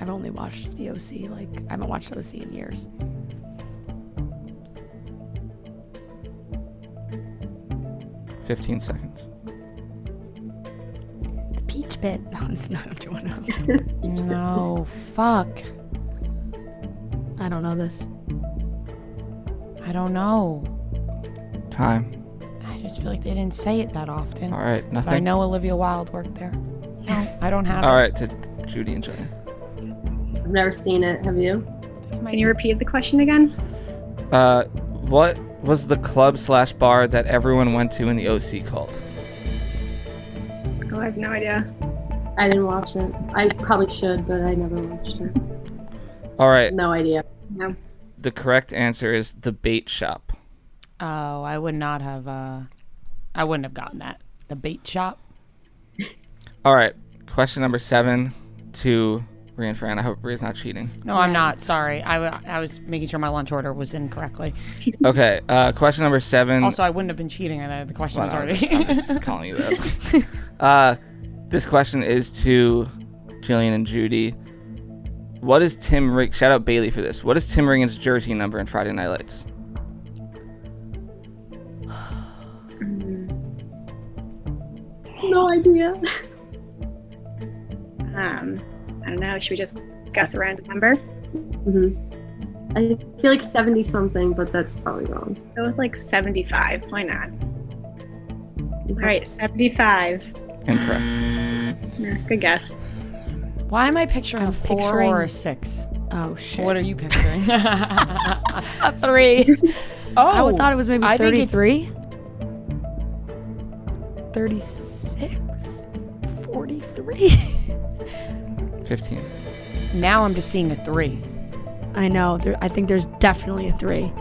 I've only watched the OC. I haven't watched the OC in years. $15 seconds. The Peach Pit. No, it's not. I'm doing No, fuck. I don't know this. I don't know. Time. I just feel like they didn't say it that often. All right, But nothing. I know Olivia Wilde worked there. No, I don't have All it. right, to Judy and Jillian. I've never seen it. Have you? Can you repeat the question again? What was the club/bar that everyone went to in the OC called? Oh, I have no idea. I didn't watch it. I probably should, but I never watched it. All right, No idea. No. the correct answer is the bait shop. Oh, I would not have. I wouldn't have gotten that. The bait shop. All right, question number 7 to Rhea and Fran. I hope Rhea's not cheating. No, I'm not. Sorry. I was making sure my lunch order was in correctly. Okay, question number 7. Also, I wouldn't have been cheating. The question was already. I'm just calling you that. This question is to Jillian and Judy. What is Tim Rig? Shout out Bailey for this. What is Tim Riggins' jersey number in Friday Night Lights? No idea. I don't know. Should we just guess a random number? I feel like 70 something, but that's probably wrong. Go with like 75. Why not? All right, 75. Incorrect. Yeah, good guess. Why am I picturing I'm a 4 picturing- or a 6? Oh shit. What are you picturing? A 3. Oh, I thought it was maybe I think it's- 33. 36. 43. 15. Now I'm just seeing a 3. I know. I think there's definitely a 3.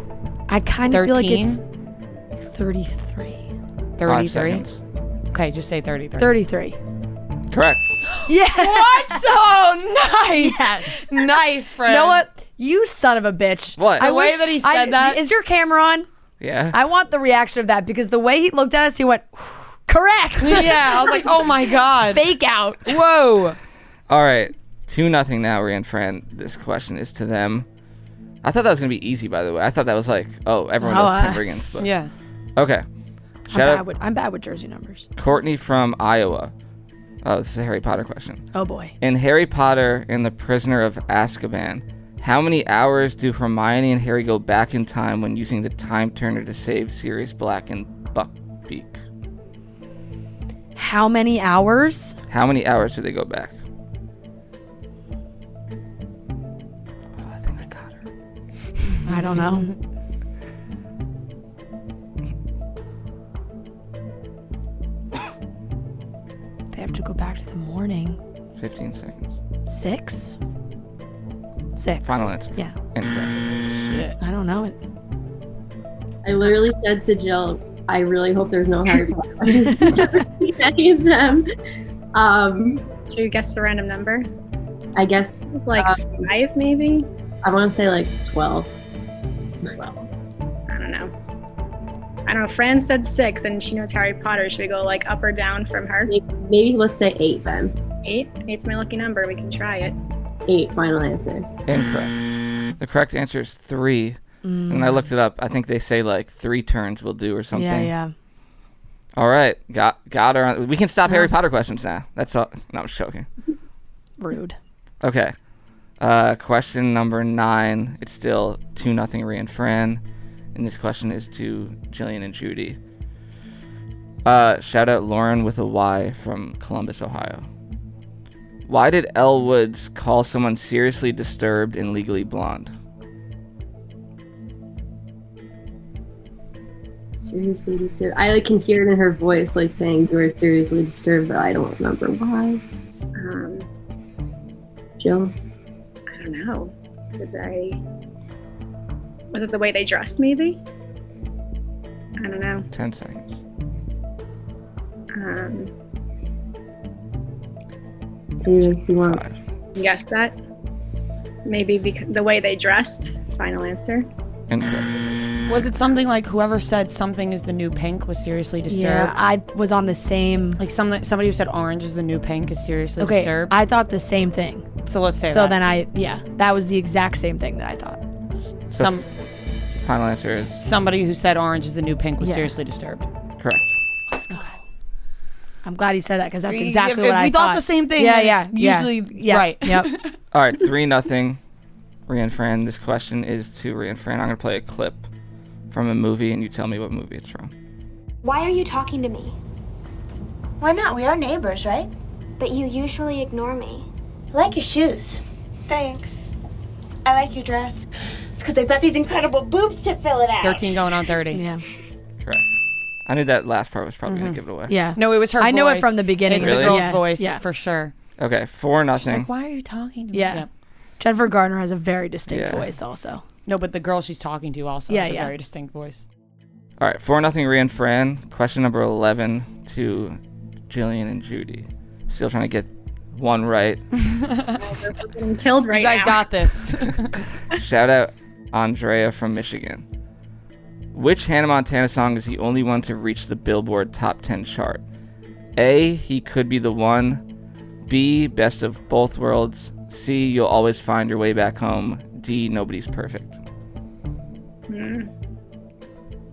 I kind of feel like it's 33. 5 33. seconds. Okay, just say 33. 33. Correct. Yeah. What? Oh, nice. Yes. Nice, friend. You know what? You son of a bitch. What? The way that he said that. Is your camera on? Yeah. I want the reaction of that because the way he looked at us, he went, correct. Yeah, I was like, oh my God. Fake out. Whoa. All right. 2-0 now, Rhea and Fran. This question is to them. I thought that was going to be easy, by the way. I thought that was like, everyone knows Tim Riggins. But Yeah. Okay. Shout out I'm bad with jersey numbers. Courtney from Iowa. Oh, this is a Harry Potter question. Oh boy. In Harry Potter and the Prisoner of Azkaban, how many hours do Hermione and Harry go back in time when using the time turner to save Sirius Black and Buckbeak? How many hours? How many hours do they go back? Oh, I think I got her. I don't know. They have to go back to the morning. 15 seconds. 6? Final answer. Yeah. Incorrect. I don't know it. I literally said to Jill, I really hope there's no Harry Potter questions. Any of them. Should we guess the random number? I guess Like 5, maybe? I want to say like 12. Well, I don't know. I don't know. Fran said 6, and she knows Harry Potter. Should we go like up or down from her? Maybe let's say 8 then. 8? 8's my lucky number. We can try it. 8, final answer. Incorrect. The correct answer is 3. And I looked it up. I think they say like 3 turns will do or something. Yeah. All right. Got her. We can stop Harry Potter questions now. That's all. No, I'm just joking. Rude. Okay. Question number 9. It's still 2-0 Rhea and Fran. And this question is to Jillian and Judy. Shout out Lauren with a Y from Columbus, Ohio. Why did Elle Woods call someone seriously disturbed in Legally Blonde? Seriously disturbed. I can hear it in her voice, like saying you were seriously disturbed, but I don't remember why. Jill? I don't know. Was it the way they dressed, maybe? I don't know. 10 seconds. See if you want. 5. Guess that. Maybe because the way they dressed. Final answer. Incorrect. Was it something like whoever said something is the new pink was seriously disturbed? Yeah, I was on the same. Like somebody who said orange is the new pink is seriously disturbed. I thought the same thing. So let's say So that. then that was the exact same thing that I thought. Final answer is somebody who said orange is the new pink was Yeah. seriously disturbed. correct. Let's go. I'm glad you said that because that's exactly what I thought. We thought the same thing. Yeah. Usually right. Yep. All right, 3-0 Rhea and Fran. This question is to Rhea and Fran. I'm going to play a clip from a movie, and you tell me what movie it's from. Why are you talking to me? Why not? We are neighbors, right? But you usually ignore me. I like your shoes. Thanks. I like your dress. It's because they've got these incredible boobs to fill it out. 13 going on 30. Yeah. Correct. I knew that last part was probably going to give it away. Yeah. No, it was her I voice. know it from the beginning. It's Really? the girl's Yeah. voice Yeah. for sure. Okay, 4-0. She's like, why are you talking to me? Yeah. Jennifer Garner has a very distinct voice also. No, but the girl she's talking to also has a very distinct voice. All right, 4-0 Rhea and Fran. Question number 11 to Jillian and Judy. Still trying to get one right. I'm killed right You guys now. got this. Shout out Andrea from Michigan. Which Hannah Montana song is the only one to reach the Billboard Top 10 chart? A, He Could Be the One. B, Best of Both Worlds. C, You'll Always Find Your Way Back Home. D, Nobody's Perfect.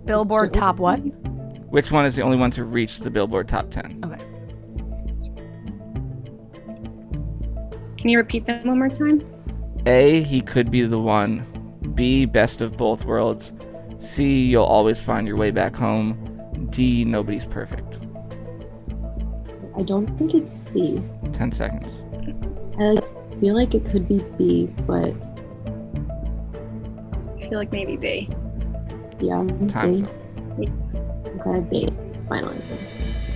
Billboard top what? Which one is the only one to reach the Billboard Top 10? Okay. Can you repeat that one more time? A, He Could Be the One. B, Best of Both Worlds. C, You'll Always Find Your Way Back Home. D, Nobody's Perfect. I don't think it's C. 10 seconds. I feel like it could be B, but I feel like maybe B. yeah. Time's B. up. Okay, B. Final answer.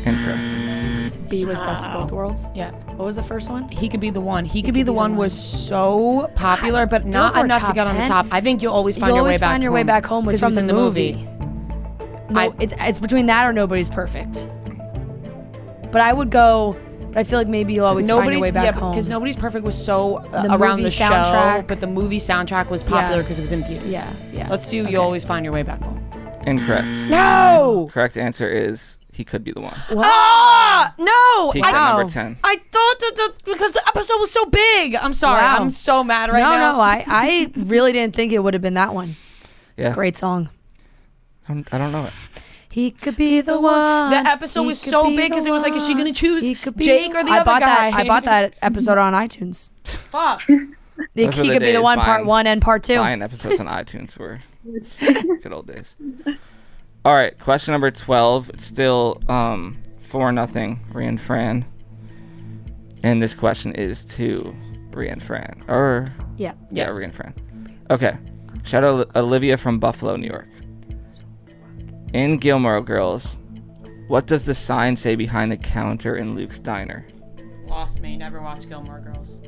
Incorrect. B was Best of Both Worlds. Yeah. What was the first one? He Could Be the One. He Could Be the One was so popular, but not Billboard enough to top get on the 10? top. I think You'll Always Find You'll Your Way Always Back Find Your Way Back Home was 'cause from it the movie. No, I- it's between that or Nobody's Perfect. But I would go. But I feel like maybe You'll Always Find Your Way Back Home. because Nobody's Perfect was so The around movie the show, soundtrack. but the movie soundtrack was popular because it was in theaters. Yeah. Let's do Okay. You'll Always Find Your Way Back Home. Incorrect. No! Correct answer is He Could Be the One. Ah! No! Peaked at number 10. I thought that because the episode was so big. I'm sorry. Wow. I'm so mad right now. No, I really didn't think it would have been that one. Yeah. Great song. I don't know it. He could be the one. The episode He was could so be big because the it was like, is she one. gonna choose He could be Jake or the other guy? I bought that episode on iTunes. Fuck. Those He were the could be the days one, part buying- 1 and part 2. Buying episodes on iTunes were good old days. All right, question number 12. It's still 4-0 Rhea and Fran. And this question is to Rhea and Fran. Yeah. Yeah, Rhea and Fran. Okay. Shout out Olivia from Buffalo, New York. In Gilmore Girls, what does the sign say behind the counter in Luke's diner? Lost me. Never watched Gilmore Girls.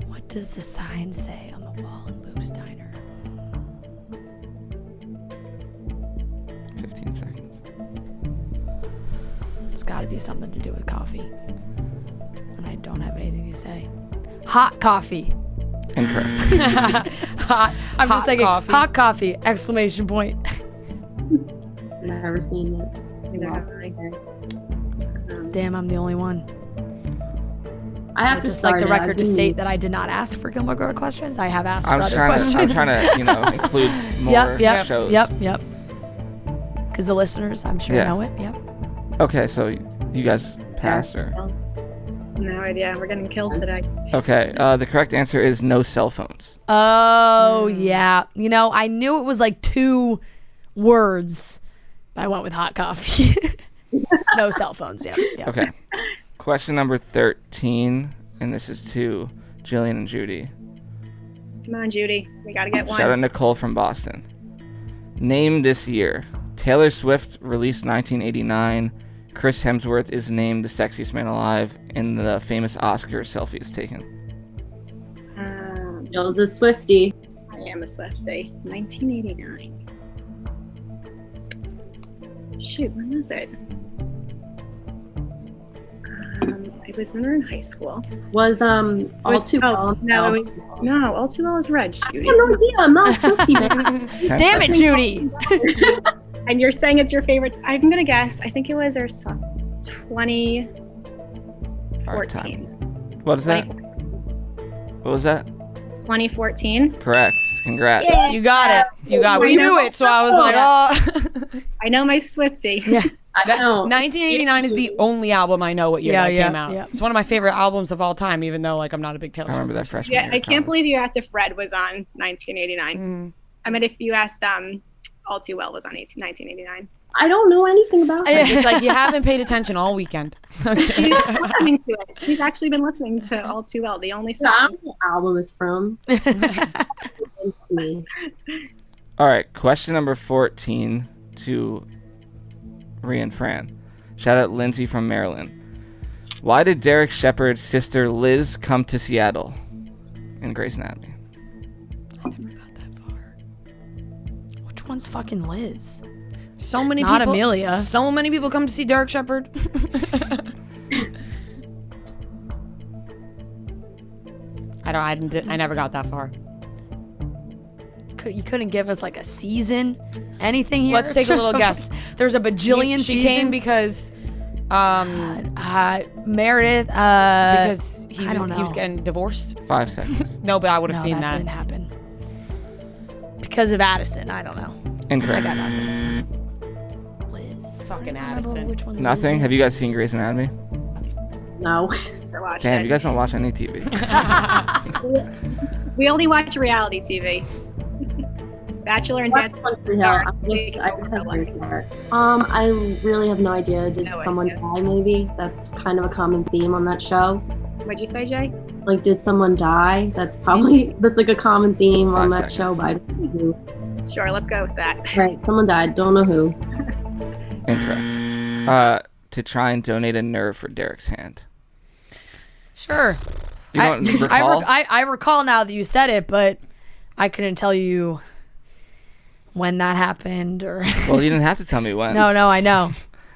What does the sign say on the wall in Luke's diner? 15 seconds. It's got to be something to do with coffee. And I don't have anything to say. Hot coffee. Incorrect. I'm just thinking, coffee. hot coffee, exclamation point. Never seen it. Damn, I'm the only one. I have to Just like start the it. record I've to been- state that I did not ask for Gilmore Girl questions. I have asked for I'm other trying questions. to, include more shows. Yep. Because the listeners, I'm sure, know it. Yep. Okay, so you guys pass or? No idea. We're getting killed today. Okay, the correct answer is no cell phones. Oh, yeah. You know, I knew it was like 2 words, but I went with hot coffee. No cell phones. Yeah. Okay. Question number 13, and this is to Jillian and Judy. Come on, Judy. We got to get one. Shout out Nicole from Boston. Name this year. Taylor Swift released 1989. Chris Hemsworth is named the sexiest man alive in the famous Oscar selfie is taken. Jill's a Swiftie. I am a Swiftie. 1989. Shoot, when was it? I was when we were in high school. Was All Too Well? No, All Too Well is red, Judy. I have no idea. I'm not a Swiftie, man. Damn it, Judy. And you're saying it's your favorite. I'm going to guess. I think it was our song 2014. What is that? What was that? 2014. Correct. Congrats. Yeah. You got it. We knew it, so I was like, oh. I know my Swiftie. Yeah. That, 1989 is the only album I know what year that came out. Yeah. It's one of my favorite albums of all time, even though like I'm not a big Taylor I Swift remember that person. freshman Yeah, year I of can't college. believe you asked if Red was on 1989. I mean, if you asked All Too Well was on 1989. I don't know anything about it. It's like you haven't paid attention all weekend. She's listening to it. She's actually been listening to All Too Well, the only I song. don't know what album is from. It's me. All right, question number 14 to Rhea and Fran. Shout out Lindsay from Maryland. Why did Derek Shepard's sister Liz come to Seattle in Grey's Anatomy? I never got that far. Which one's fucking Liz? So many not people. Amelia. So many people come to see Derek Shepard. I never got that far. You couldn't give us like a season, anything here. Let's take a little guess. There's a bajillion. She came because, Meredith. because I don't know. he was getting divorced. 5 seconds. No, but I would have seen that that. didn't happen. Because of Addison, I don't know. Incorrect. I got nothing. Liz. Fucking I don't remember Addison. which one Nothing? Liz Have you is. guys seen Grey's Anatomy? No. Damn, you guys don't watch any TV. We only watch reality TV. Bachelor and What's Dance. Country Hill? I just have heard that. I really have no idea. Did No someone idea. die maybe? That's kind of a common theme on that show. What'd you say, Jay? Like, did someone die? That's like a common theme on 5 that show, but I don't know who. Sure, let's go with that. Right, someone died. Don't know who. Incorrect. To try and donate a nerve for Derek's hand. Sure. You don't recall? I recall now that you said it, but I couldn't tell you when that happened or. Well, you didn't have to tell me when. No, I know.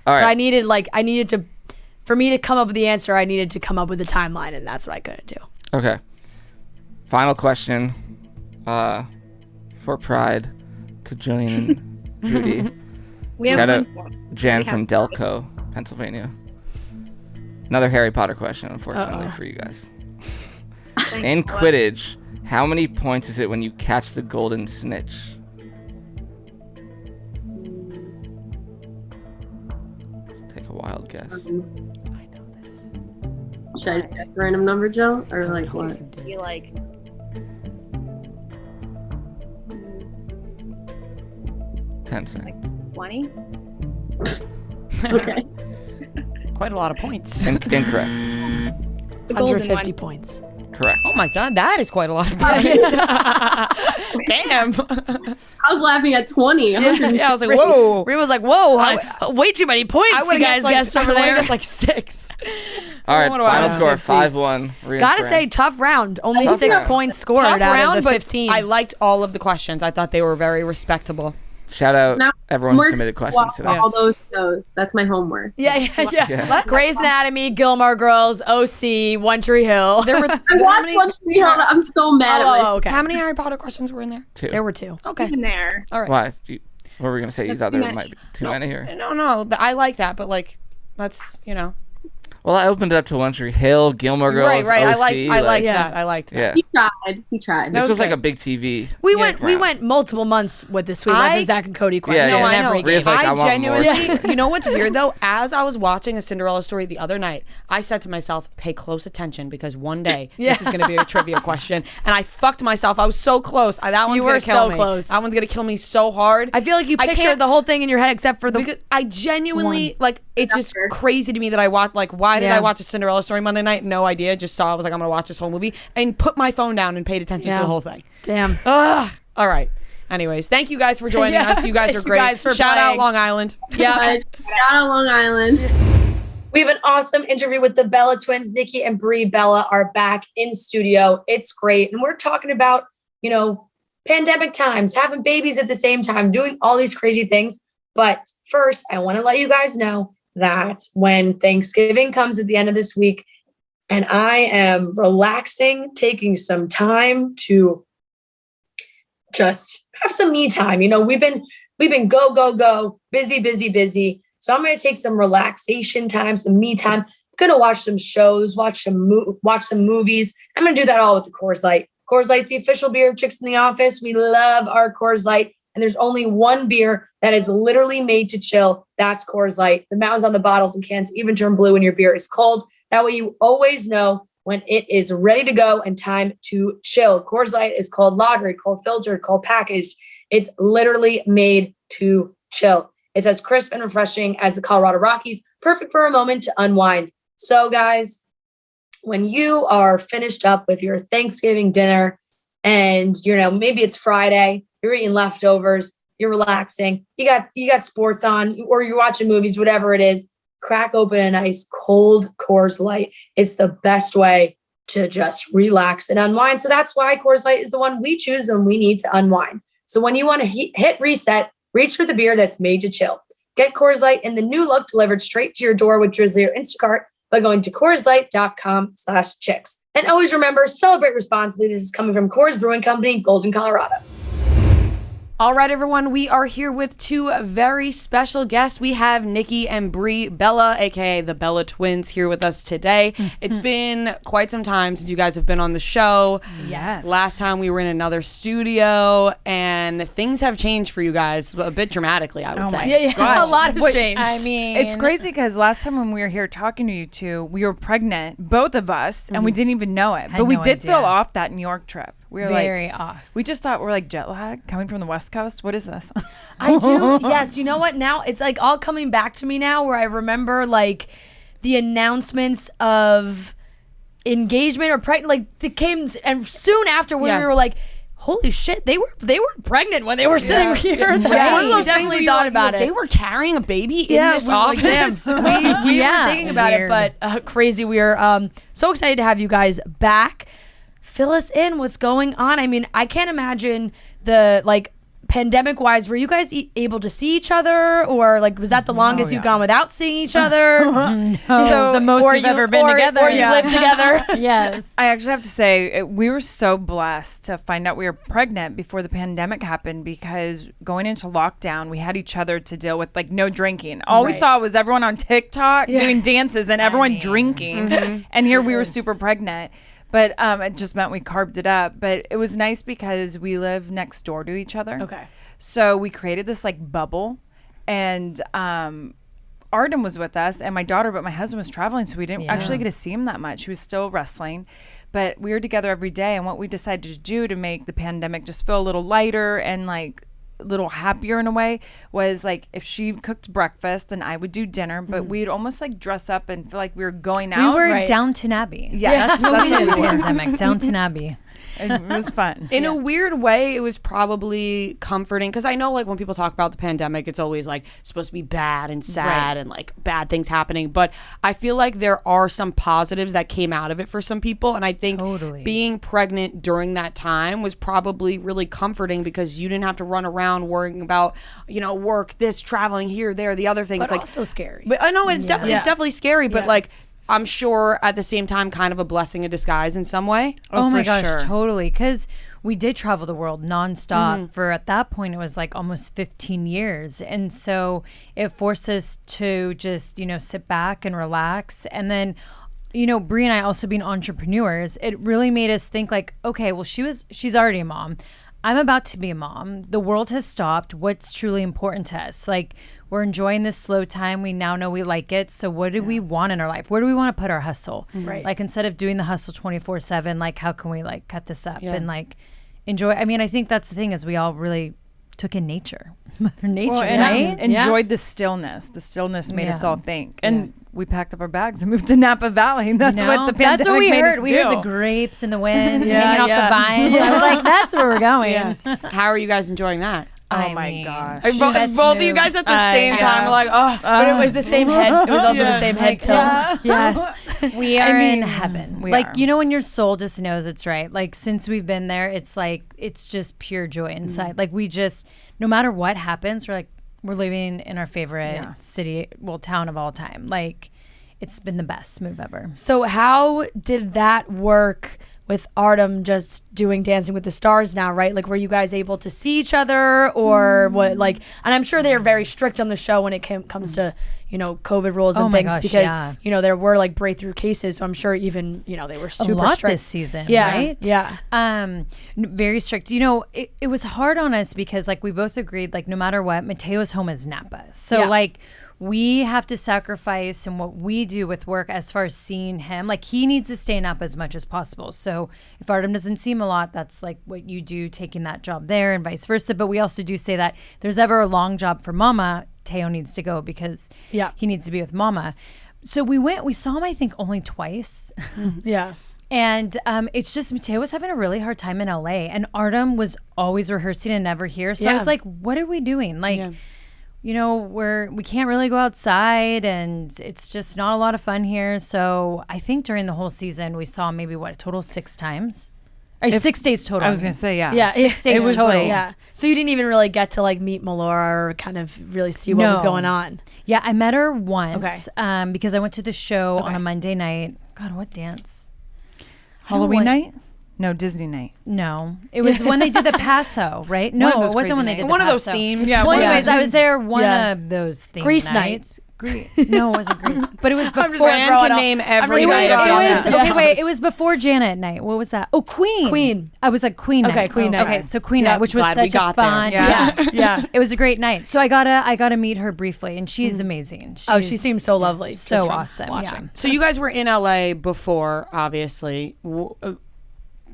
All right. But I needed to, for me to come up with the answer, I needed to come up with a timeline, and that's what I couldn't do. Okay. Final question for Pride to Jillian and Judy. We have Shout out one. Jen We have from Delco, Pennsylvania. Another Harry Potter question, unfortunately, for you guys. In Quidditch, how many points is it when you catch the golden snitch? Take a wild guess. I know this. Should I guess a random number, Joe? Or like what? You like 10 seconds. 20? Okay. Quite a lot of points. Incorrect. The golden 150 one. points. Correct. Oh my God, that is quite a lot of points. Damn. I was laughing at 20. Yeah, I was like, whoa. Rhea was like, whoa, way too many points. I would you have guys guessed over there. guessed like 6. All right, What do I final have? score 50. 5-1. Rhea and Gotta Fran. say, tough round. Only Tough 6 round. points scored Tough out round, of the but 15. I liked all of the questions. I thought they were very respectable. Shout out Now, everyone who homework, submitted questions today. all those shows. That's my homework. yeah. Yeah. Grey's Anatomy, Gilmore Girls, OC, One Tree Hill. There were I watched One Tree Hill. I'm so mad at myself. okay. How many Harry Potter questions were in there? 2. There were 2. Okay. In there. All right. Why? What were we gonna say? You That's thought there too many. might be too many, or? No. I like that, but like, let's, Well, I opened it up to One Tree Hill, Gilmore Girls, right. OC. I like that. I liked that. Yeah. He tried. This was like good. a big TV. We round. went multiple months with this week. Like the Zach and Cody question. Yeah, No, yeah. I in know. every Rhea's game. like, I want more. genuinely, you know what's weird though? As I was watching a Cinderella story the other night, I said to myself, pay close attention because one day this is going to be a trivia question. And I fucked myself. I was so close. That one's You going were to kill so me. close. That one's going to kill me so hard. I feel like you I pictured can't- the whole thing in your head except for the. Because I genuinely, like, it's just crazy to me that I watched, like, why did Yeah. I watch a Cinderella story Monday night? No idea. Just saw, I was like, I'm going to watch this whole movie and put my phone down and paid attention to Yeah. the whole thing. Damn. Ugh. All right. Anyways, thank you guys for joining us. You guys Thank are you great. guys for Shout out playing. Long Island. Yeah. Shout out Long Island. We have an awesome interview with the Bella twins. Nikki and Brie Bella are back in studio. It's great. And we're talking about, pandemic times, having babies at the same time, doing all these crazy things. But first, I want to let you guys know that when Thanksgiving comes at the end of this week, and I am relaxing, taking some time to just have some me time. We've been go, busy. So I'm going to take some relaxation time, some me time. I'm going to watch some shows, watch some movies. I'm going to do that all with the Coors Light. Coors Light's the official beer of Chicks in the Office. We love our Coors Light. And there's only one beer that is literally made to chill. That's Coors Light. The mountains on the bottles and cans even turn blue when your beer is cold. That way you always know when it is ready to go and time to chill. Coors Light is cold lagered, cold filtered, cold packaged. It's literally made to chill. It's as crisp and refreshing as the Colorado Rockies, perfect for a moment to unwind. So guys, when you are finished up with your Thanksgiving dinner and, maybe it's Friday, you're eating leftovers, you're relaxing, you got sports on, or you're watching movies, whatever it is, crack open a nice cold Coors Light. It's the best way to just relax and unwind. So that's why Coors Light is the one we choose when we need to unwind. So when you want to hit reset, reach for the beer that's made to chill. Get Coors Light in the new look delivered straight to your door with Drizzly or Instacart by going to CoorsLight.com/chicks. And always remember, celebrate responsibly. This is coming from Coors Brewing Company, Golden, Colorado. All right, everyone. We are here with 2 very special guests. We have Nikki and Brie Bella, aka the Bella twins, here with us today. It's been quite some time since you guys have been on the show. Yes. Last time we were in another studio, and things have changed for you guys a bit dramatically, I would say. Yeah. A lot has changed. I mean, It's crazy because last time when we were here talking to you two, we were pregnant, both of us, and we didn't even know it. Had But we no did idea. feel off that New York trip. We were very like, off. we just thought we're like jet lag coming from the West Coast. What is this? I do. Yes. You know what? Now it's like all coming back to me now where I remember like the announcements of engagement or pregnant, like they came and soon after when we were like, holy shit, they were pregnant when they were sitting here. It's Right. one of those things Definitely where you're thought like, about it. They were carrying a baby in this we were like, office. damn. we Yeah, were thinking about weird. it, but crazy. We are so excited to have you guys back. Fill us in. What's going on? I mean, I can't imagine the pandemic wise. Were you guys able to see each other, or was that the longest you've gone without seeing each other? So the most or we've you- ever been or- together. or you lived together. Yes. I actually have to say, we were so blessed to find out we were pregnant before the pandemic happened because going into lockdown, we had each other to deal with, no drinking. All we Right. saw was everyone on TikTok doing dances and everyone drinking. And here we were Yes. super pregnant. But it just meant we carved it up. But it was nice because we live next door to each other. Okay. So we created this bubble. And Arden was with us and my daughter, but my husband was traveling, so we didn't actually get to see him that much. He was still wrestling, but we were together every day. And what we decided to do to make the pandemic just feel a little lighter and little happier in a way was like if she cooked breakfast, then I would do dinner, but we'd almost like dress up and feel like we were going out. We were Downton Abbey. Yeah, that's what we did in the pandemic. Downton Abbey. It was fun. In a weird way, it was probably comforting because I know like when people talk about the pandemic, it's always like supposed to be bad and sad and like bad things happening. But I feel like there are some positives that came out of it for some people. And I think being pregnant during that time was probably really comforting because you didn't have to run around worrying about, work, this, traveling here, there, the other thing. But it's like also scary. But I know it's definitely scary, but like I'm sure at the same time kind of a blessing in disguise in some way. Oh my gosh, totally. Because we did travel the world nonstop for, at that point, it was like almost 15 years. And so it forced us to just, sit back and relax. And then, Brie and I also being entrepreneurs, it really made us think like, okay, well, she's already a mom. I'm about to be a mom. The world has stopped. What's truly important to us? Like, we're enjoying this slow time. We now know we like it. So what do we want in our life? Where do we want to put our hustle? Right. Like, instead of doing the hustle 24/7, like, how can we like cut this up and like enjoy? I mean, I think that's the thing is we all really took in nature, Mother Nature, right? Enjoyed the stillness. The stillness made us all think. And we packed up our bags and moved to Napa Valley. That's what the pandemic That's what we made heard. us We do. heard the grapes in the wind, hanging off the vines. I was like, that's where we're going. How are you guys enjoying that? Oh my gosh. Both of you guys at the same time were like, but it was the same head. It was also the same head tilt. Yes. We are in heaven. We Like, are. when your soul just knows it's right. Like, since we've been there, it's like, it's just pure joy inside. Like, we just, no matter what happens, we're living in our favorite city, town of all time. Like, it's been the best move ever. So how did that work with Artem just doing Dancing with the Stars now, right? Like, were you guys able to see each other or what? Like, and I'm sure they are very strict on the show when it comes to, COVID rules and things because, there were like breakthrough cases. So I'm sure even, they were super a lot strict this season, yeah, right? Yeah. Very strict. It was hard on us because like we both agreed, like no matter what, Mateo's home is Napa. So like we have to sacrifice in what we do with work as far as seeing him. Like he needs to stay up as much as possible. So if Artem doesn't see him a lot, that's like what you do, taking that job there and vice versa. But we also do say that if there's ever a long job for Mama, Teo needs to go because he needs to be with Mama. So we saw him, I think, only twice. Yeah. And it's just Mateo was having a really hard time in LA and Artem was always rehearsing and never here. So I was like, what are we doing? Like, we can't really go outside and it's just not a lot of fun here. So I think during the whole season we saw maybe a total 6 times. Or 6 days total. I was gonna say 6 days was total. like- So you didn't even really get to like meet Melora or kind of really see what was going on. Yeah, I met her once because I went to the show on a Monday night. God, what dance? Halloween night? No, Disney night. No, it was when they did the Paso, right? No, it wasn't when they did the one of those Paso. themes. Yeah. Well, anyways, I was there one of those themes. Grease nights. No, it wasn't Grease, but it was before. Fran can name every night. It was before Janet night. What was that? Oh, Queen. I was like Queen night. Okay, Queen night. Okay, so Queen night, which was such a fun. Yeah. It was a great night. So I got to meet her briefly, and she's amazing. She seems so lovely. So awesome. Watching. Yeah. So you guys were in LA before, obviously.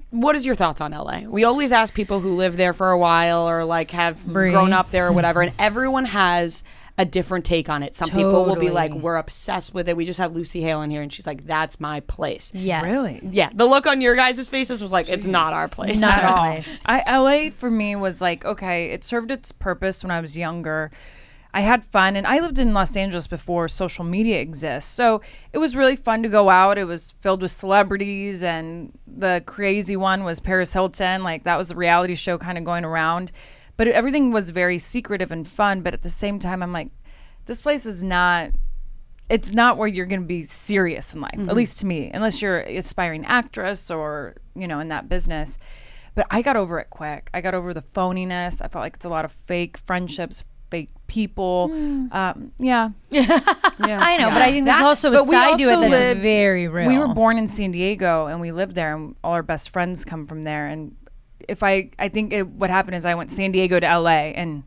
What is your thoughts on LA? We always ask people who live there for a while or like have grown up there or whatever, and everyone has a different take on it. Some people will be like, we're obsessed with it. We just have Lucy Hale in here and she's like, that's my place. Yes. Really? Yeah. The look on your guys' faces was like, it's not our place. Not at our all. place. LA for me was like, okay, it served its purpose when I was younger. I had fun, and I lived in Los Angeles before social media exists. So it was really fun to go out. It was filled with celebrities, and the crazy one was Paris Hilton. Like that was a reality show kind of going around. But everything was very secretive and fun. But at the same time, I'm like, this place is not, it's not where you're going to be serious in life, at least to me, unless you're an aspiring actress or, in that business. But I got over it quick. I got over the phoniness. I felt like it's a lot of fake friendships, fake people. I know, but I think there's also a But we side to it also that's very real. We were born in San Diego and we lived there, and all our best friends come from there. And if I think what happened is I went San Diego to LA, and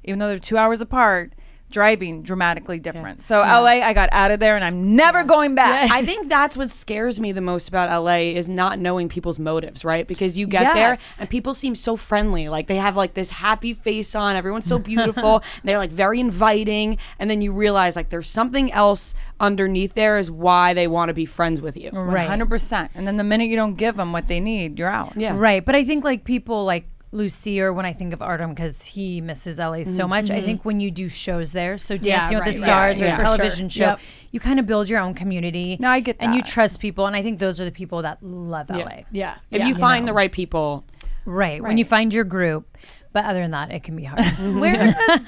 even though they're 2 hours apart, driving dramatically different. So LA, I got out of there and I'm never going back. I think that's what scares me the most about LA is not knowing people's motives, right? Because you get there and people seem so friendly. Like they have like this happy face on. Everyone's so beautiful. And they're like very inviting. And then you realize like there's something else underneath there is why they want to be friends with you. Right. 100%. And then the minute you don't give them what they need, you're out. Yeah. Right. But I think like people like Lucy, or when I think of Artem, because he misses LA so much, I think when you do shows there, so Dancing with the Stars or a television show, you kind of build your own community. No, I get that. And you trust people. And I think those are the people that love LA. Yeah. If you find the right people. Right. When you find your group. But other than that, it can be hard. Where does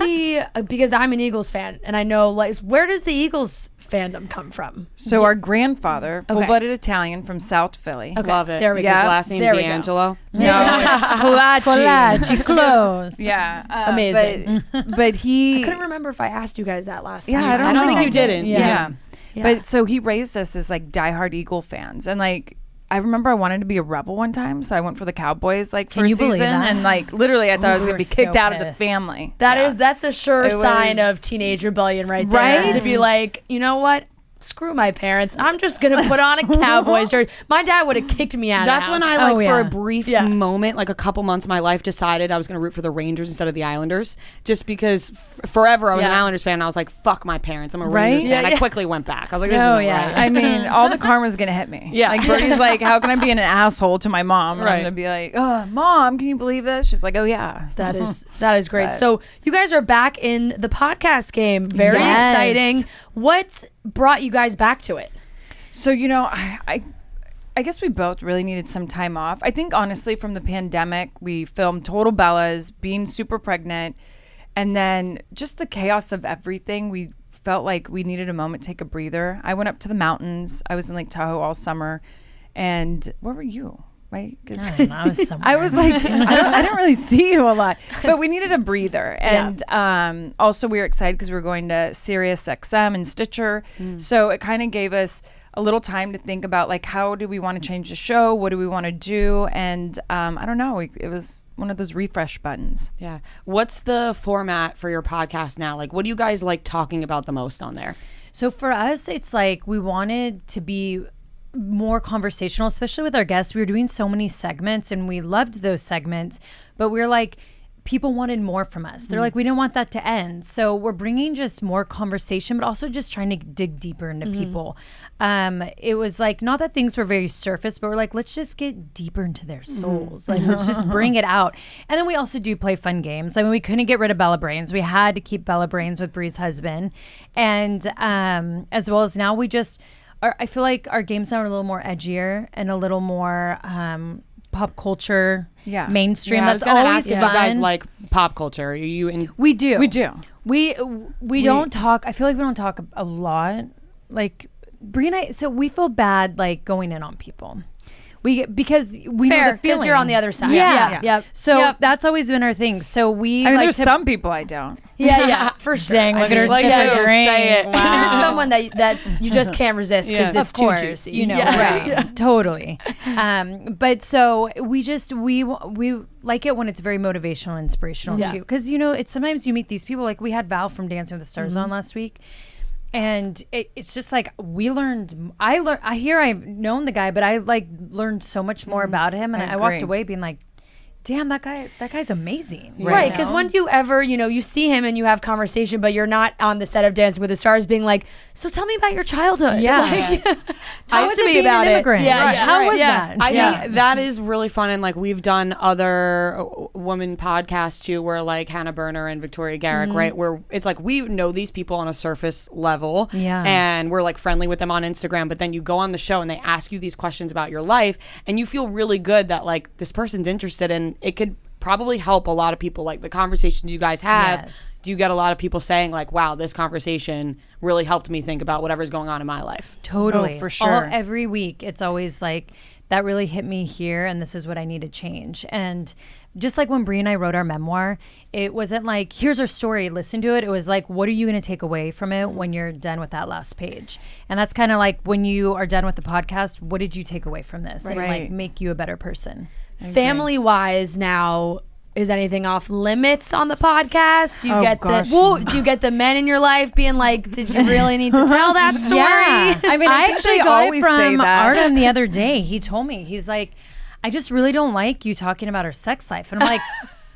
because I'm an Eagles fan and I know like, where does the Eagles fandom come from? So our grandfather, full-blooded Italian from South Philly. Okay. Love it. There we Is go. his last name D'Angelo? No, it's Colacci. Close. Yeah. Amazing. But he... I couldn't remember if I asked you guys that last time. Yeah, I don't think you didn't. Yeah. But so he raised us as like diehard Eagle fans. And like, I remember I wanted to be a Rebel one time, so I went for the Cowboys like first season, and like literally I thought I was gonna be kicked out of the family. That's a sure sign of teenage rebellion right there. Right? To be like, you know what? Screw my parents. I'm just gonna put on a Cowboys jersey. My dad would have kicked me out. That's of the when house. I for a brief moment, like a couple months of my life, decided I was going to root for the Rangers instead of the Islanders, just because forever I was an Islanders fan. And I was like, "Fuck my parents, I'm a Rangers fan." I quickly went back. I was like, "This isn't right." I mean, all the karma's gonna hit me. Yeah, like Birdie's like, "How can I be an asshole to my mom?" And I'm gonna be like, "Oh, Mom, can you believe this?" She's like, "Oh yeah." That is great. So you guys are back in the podcast game. Very exciting. What brought you guys back to it? So, you know, I guess we both really needed some time off. I think, honestly, from the pandemic, we filmed Total Bellas, being super pregnant, and then just the chaos of everything. We felt like we needed a moment to take a breather. I went up to the mountains. I was in Lake Tahoe all summer. And where were you? Right? I was somewhere. I was like, I didn't really see you a lot, but we needed a breather. And also we were excited because we were going to Sirius XM and Stitcher. So it kind of gave us a little time to think about like, how do we want to change the show? What do we want to do? And I don't know. It was one of those refresh buttons. Yeah. What's the format for your podcast now? Like, what do you guys like talking about the most on there? So for us, it's like we wanted to be more conversational, especially with our guests. We were doing so many segments and we loved those segments, but we were like, people wanted more from us. They're like, we didn't want that to end. So we're bringing just more conversation, but also just trying to dig deeper into people. It was like, not that things were very surface, but we're like, let's just get deeper into their souls. Like, let's just bring it out. And then we also do play fun games. I mean, we couldn't get rid of Bella Brains. We had to keep Bella Brains with Brie's husband. And as well as now we just, I feel like our games now are a little more edgier and a little more pop culture, mainstream. That's always fun. You guys like pop culture? Are you in? We do. We don't talk. I feel like we don't talk a lot. Like Brie and I. So we feel bad like going in on people. Because we know the feeling. Because you're on the other side. Yeah. So that's always been our thing. So we. I mean, there's some people I don't. Yeah, for sure. Dang, look at her like, say it. Wow. There's someone that you just can't resist because it's too juicy. You know, right? Totally. But so we like it when it's very motivational, and inspirational too. Because you know, it's sometimes you meet these people. Like we had Val from Dancing with the Stars on last week. And it's just like I've known the guy, but I like learned so much more about him, and I walked away being like, damn, that guy's amazing. Right. Because when you ever, you see him and you have conversation, but you're not on the set of Dancing with the Stars being like, so tell me about your childhood. Yeah. Like, talk to me about it. Yeah. How was that? I think that is really fun. And like we've done other woman podcasts too, where like Hannah Berner and Victoria Garrick, right? Where it's like we know these people on a surface level and we're like friendly with them on Instagram, but then you go on the show and they ask you these questions about your life and you feel really good that like this person's interested in. It could probably help a lot of people. Like the conversations you guys have, do you get a lot of people saying like, wow, this conversation really helped me think about whatever's going on in my life? Totally. Oh, for sure. Every week it's always like, that really hit me here and this is what I need to change. And just like when Brie and I wrote our memoir, it wasn't like, here's our story, listen to it. It was like, what are you going to take away from it when you're done with that last page? And that's kind of like when you are done with the podcast, what did you take away from this? And like make you a better person. Family wise now, is anything off limits on the podcast? Do you do you get the men in your life being like, did you really need to tell that story? Yeah. I mean, I actually got it from that. Artem the other day. He told me, he's like, I just really don't like you talking about her sex life. And I'm like,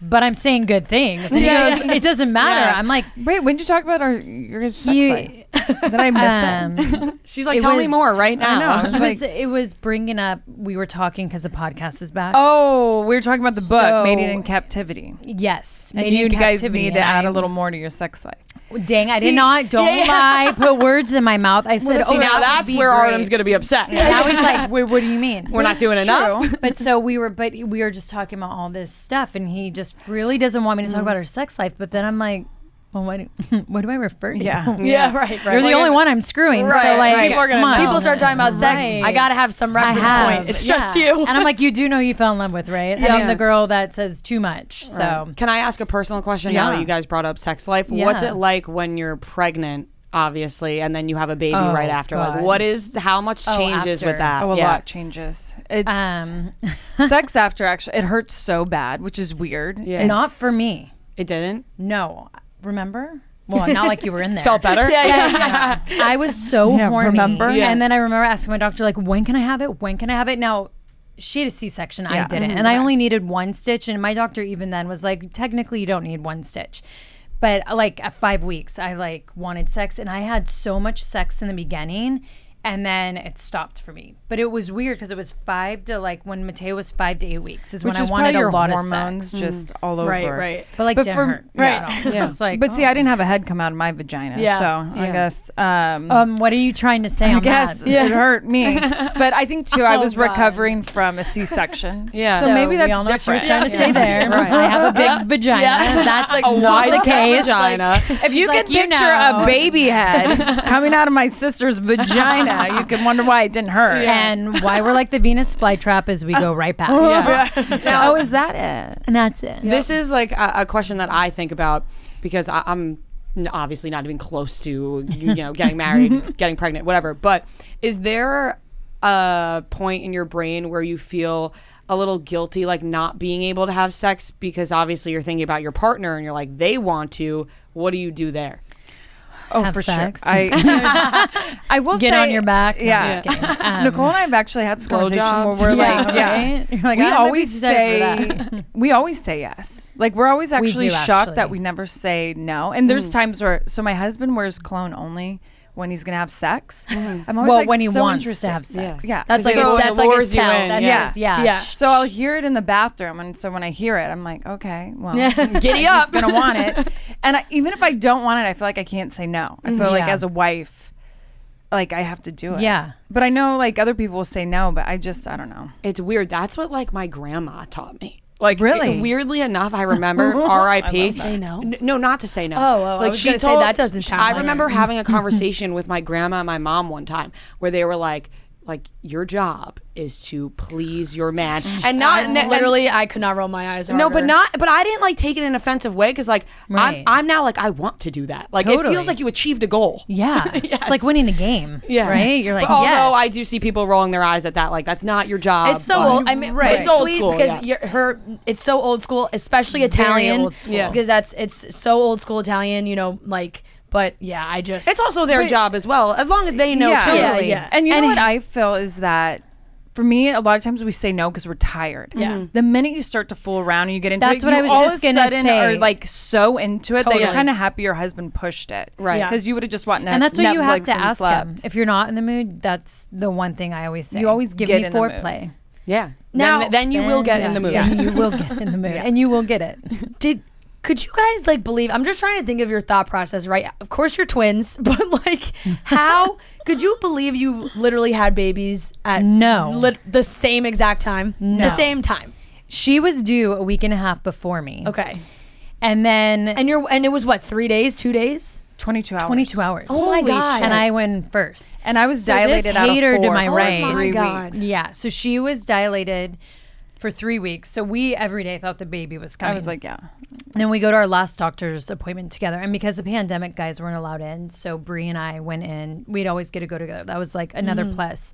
but I'm saying good things. And he goes, it doesn't matter. Yeah. I'm like, wait, when did you talk about your sex life? Did I miss it? She's like, tell me more right now. I know. It was bringing up, we were talking because the podcast is back. Oh, we were talking about the book, Mating in Captivity. Yes. And you guys need to add a little more to your sex life. Dang, I did not. Don't lie. Put words in my mouth. I said, see, now that's where Artem's going to be upset. And I was like, what do you mean? We're not doing enough. But we were just talking about all this stuff, and he just really doesn't want me to talk about her sex life. But then I'm like, well, what do I refer to? Yeah, right. You're the only one I'm screwing. Right, so like, people are gonna people start talking about sex. I gotta have some reference point. It's just you. And I'm like, you do know you fell in love with, right? I mean, the girl that says too much. So can I ask a personal question now that you guys brought up sex life? What's it like when you're pregnant, obviously, and then you have a baby right after? God. Like, how much changes with that? Oh, a lot changes. It's sex after, actually, it hurts so bad, which is weird. Yeah. Not for me. It didn't? No. Remember? Well, not like you were in there. Felt better? Yeah. I was so horny. Remember? Yeah. And then I remember asking my doctor, like, when can I have it? When can I have it? Now, she had a C-section. I didn't. And I only needed one stitch. And my doctor even then was like, technically, you don't need one stitch. But like at 5 weeks, I like wanted sex. And I had so much sex in the beginning. And then it stopped for me. But it was weird because it was 5 to like when Mateo was 5 to 8 weeks is when I wanted a lot of hormones sex. just all over. Right. But like didn't hurt. Right. Yeah. It's like, but see, I didn't have a head come out of my vagina. Yeah. So I guess. What are you trying to say? I guess it hurt me. But I think too, I was recovering from a C-section. Yeah. So maybe that's we all know what she was different. trying to say there. Right. I have a big vagina. That's like a not the case. vagina. If you can picture a baby head coming out of my sister's vagina, you can wonder why it didn't hurt. And why we're like the Venus flytrap is we go right back. Oh, is that it? And that's it. This is like a question that I think about because I'm obviously not even close to, getting married, getting pregnant, whatever. But is there a point in your brain where you feel a little guilty, like not being able to have sex because obviously you're thinking about your partner and you're like, they want to, what do you do there? Oh, have for sex. sure. I will Get say, on your back. No, Yeah. I'm just kidding. Nicole and I have actually had this conversation where blowjobs. we're like, right? You're like, we maybe always too tired for say that. we always say yes. Like we're always actually do, shocked that actually. we never say no. And there's times where my husband wears cologne only when he's gonna have sex. I'm always like, when he so wants interested. to have sex. Yeah. That's like So that's like his lures you tell. in. That's Yeah. his- Yeah. So I'll hear it in the bathroom, and so when I hear it, I'm like, okay, well, Giddy up. he's gonna want it. And even if I don't want it, I feel like I can't say no. I feel like Yeah. as a wife, like I have to do it. Yeah. But I know like other people will say no, but I don't know. It's weird. That's what like my grandma taught me. Like Really? weirdly enough, I remember R.I.P. Say no. No, not to say no. Oh, I was gonna say that doesn't sound I like remember having a conversation with my grandma and my mom one time where they were like your job is to please your man, and not Literally, I could not roll my eyes. No, harder. but I didn't like take it in an offensive way because like Right. I'm now like I want to do that. Like it Totally. feels like you achieved a goal. Yeah. It's like winning a game. Yeah. Right? You're like, But although yes. I do see people rolling their eyes at that, like that's not your job. It's so but- old. I mean, Right. it's old school because it's so old school, especially Italian. old school. Yeah. Because it's so old school Italian. Like, but yeah, I just It's also their job as well, as long as they know Yeah. too. Totally. Yeah. And you know what I feel is that for me, a lot of times we say no because we're tired. Yeah. The minute you start to fool around and you get into That's it, what you I was all just of a gonna sudden say. are like so into it that you're Totally. kind of happy your husband pushed it. Right. Yeah. Because you would have just wanted and that's what you have Netflix to and ask slept. him. If you're not in the mood, that's the one thing I always say. You always give get me in the mood. foreplay. Yeah. Now- then you will get in the mood. Yeah, you will get in the mood, Yes. and you will get it. Could you guys like believe? I'm just trying to think of your thought process, right? Of course, you're twins, but like, how could you believe you literally had babies at the same exact time? No. The same time. She was due a week and a half before me. Okay. And then And it was what, 3 days, 2 days? 22 hours. 22 hours. Oh my God. And I went first. And I was So dilated this out of hater to 4 my for right. Oh my 3 God. weeks. Yeah. So she was dilated for 3 weeks. So we every day thought the baby was coming. I was like, yeah. And then we go to our last doctor's appointment together. And because the pandemic, guys weren't allowed in, so Brie and I went in. We'd always get to go together. That was like another plus.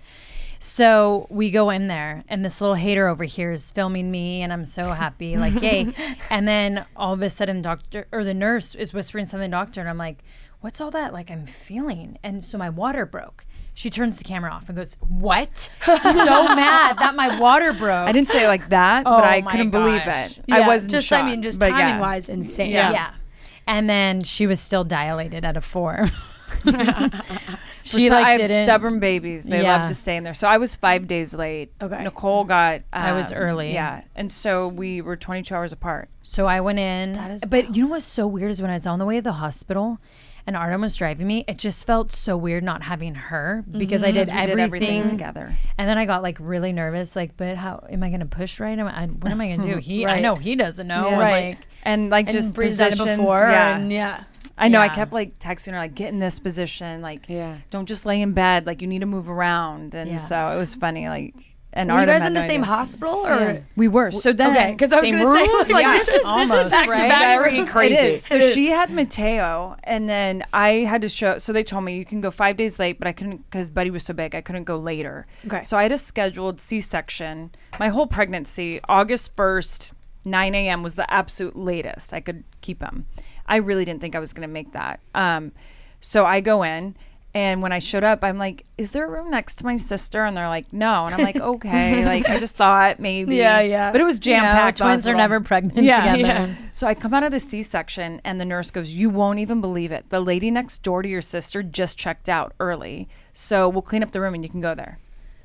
So we go in there, and this little hater over here is filming me, and I'm so happy, like, yay. And then all of a sudden, the nurse is whispering something to the doctor, and I'm like, what's all that? Like, I'm feeling. And so my water broke. She turns the camera off and goes, what? So mad that my water broke. I didn't say it like that, but I couldn't believe it. Yeah, I wasn't just, shocked. I mean, just but timing wise, insane. Yeah. And then she was still dilated at a 4. She like I have didn't- stubborn babies. They Yeah. love to stay in there. So I was 5 days late. Okay. Nicole got. I was early. Yeah, and so we were 22 hours apart. So I went in. But you know what's so weird is when I was on the way to the hospital and Artem was driving me, it just felt so weird not having her because I did everything together. And then I got like really nervous, like, but how am I going to push right? What am I going to do? I Right. know he doesn't know. Yeah. Right. Like, And like And just Bree's done it positions. before, Yeah. and yeah. I know. I Yeah. kept like texting her, like, get in this position. Like, don't just lay in bed. Like, you need to move around. And so it was funny. Like, and Were you Artem guys had in the no same idea. hospital or? We were. So then, Okay, because I was Same going to say, I room? was like, Yeah. this is Almost, back to right? back. Very crazy. It is. So It she is. had Mateo, and then I had to show. So they told me you can go 5 days late, but I couldn't because Buddy was so big. I couldn't go later. Okay. So I had a scheduled C-section. My whole pregnancy, August 1st, 9 a.m. was the absolute latest I could keep him. I really didn't think I was going to make that. So I go in. And when I showed up, I'm like, is there a room next to my sister? And they're like, no. And I'm like, okay. Like, I just thought maybe. Yeah. But it was jam-packed. twins are hospital. never pregnant together. Yeah. So I come out of the C-section and the nurse goes, you won't even believe it. The lady next door to your sister just checked out early. So we'll clean up the room and you can go there.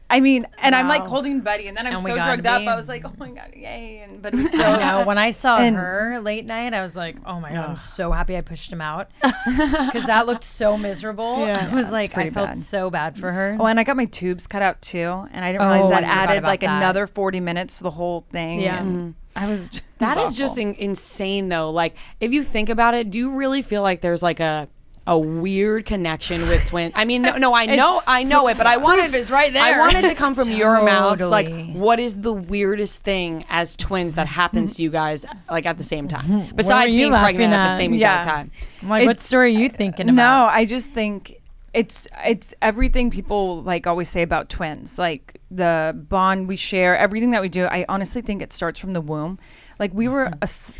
I mean, and I'm like holding Buddy, and then I'm And we so got drugged to up. be- I was like, oh my God, yay. But it was so. I know. When I saw And- her late night, I was like, oh my God, I'm so happy I pushed him out. Because that looked so miserable. I was like, I pretty felt bad. so bad for her. Oh, and I got my tubes cut out too. And I didn't realize Oh, that I forgot added about like that. another 40 minutes to the whole thing. Yeah. And I was. That it was is just awful. insane though. Like if you think about it, do you really feel like there's like a weird connection with twins? I mean, no, I know it, but I wanted Proof is right there. I wanted to come from your mouths. Like, Totally. what is the weirdest thing as twins that happens to you guys like at the same time? Besides you being pregnant laughing at the at? same exact Yeah. time. I'm like, what story are you thinking about? No, I just think it's everything people like always say about twins, like the bond we share, everything that we do. I honestly think it starts from the womb. Like we were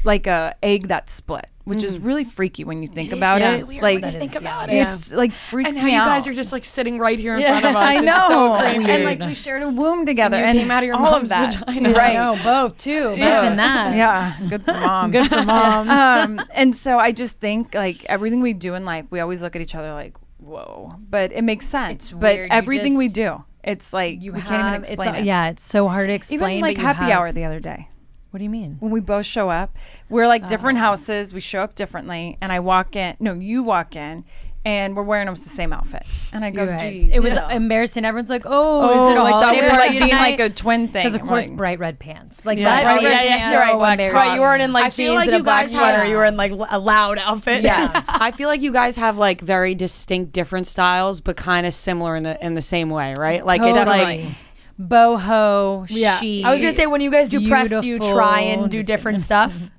like a egg that split, which is really freaky when you think about really it. weird Like when you think about it's like freaks And now me you out. guys are just like sitting right here in front of us. I It's know, so creepy. and like we shared a womb together, You and came out of your all mom's of that, vagina. right? I know, both too. Imagine that. Yeah, good for mom. Good for mom. And so I just think like everything we do in life, we always look at each other like, whoa, but it makes sense. It's But weird. You everything we just- do, it's like we can't even explain it. Yeah, it's so hard to explain. Even like but you happy have- hour the other day. What do you mean? When we both show up, we're like different houses. We show up differently, and I walk in. No, you walk in, and we're wearing almost the same outfit. And I go, You guys. geez. It was embarrassing. Everyone's like, oh, is it a like thought holiday we were like party being tonight? like a twin thing. Because of I'm course, like, bright red pants. Like Yeah. that. Bright bright red red pants. pants. You're right. so black embarrassing. Right, you weren't in like I feel jeans like and a you black guys sweater. have- You were in like a loud outfit. Yes, I feel like you guys have like very distinct, different styles, but kind of similar in the same way, right? Like it's like Totally. Boho, Yeah. chic. I was gonna say when you guys do press, do you try and do beautiful, different stuff?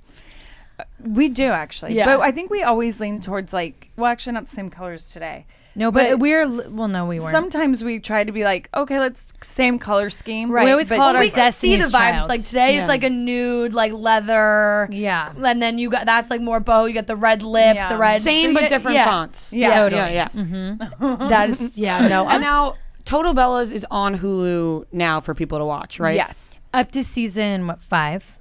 we do actually, Yeah. but I think we always lean towards like, well, actually, not the same colors today. No, but But we're well. No, we weren't. Sometimes we try to be like, okay, let's same color scheme. Right. We always call it our We can see the Destiny's vibes. Child. Like today, Yeah. it's like a nude, like leather. Yeah. And then you got that's like more boho. You got the red lip, Yeah. the red same so but yeah, different yeah. fonts. Yeah. yeah. That is no. And now Total Bellas is on Hulu now for people to watch, right? Yes. Up to season what, 5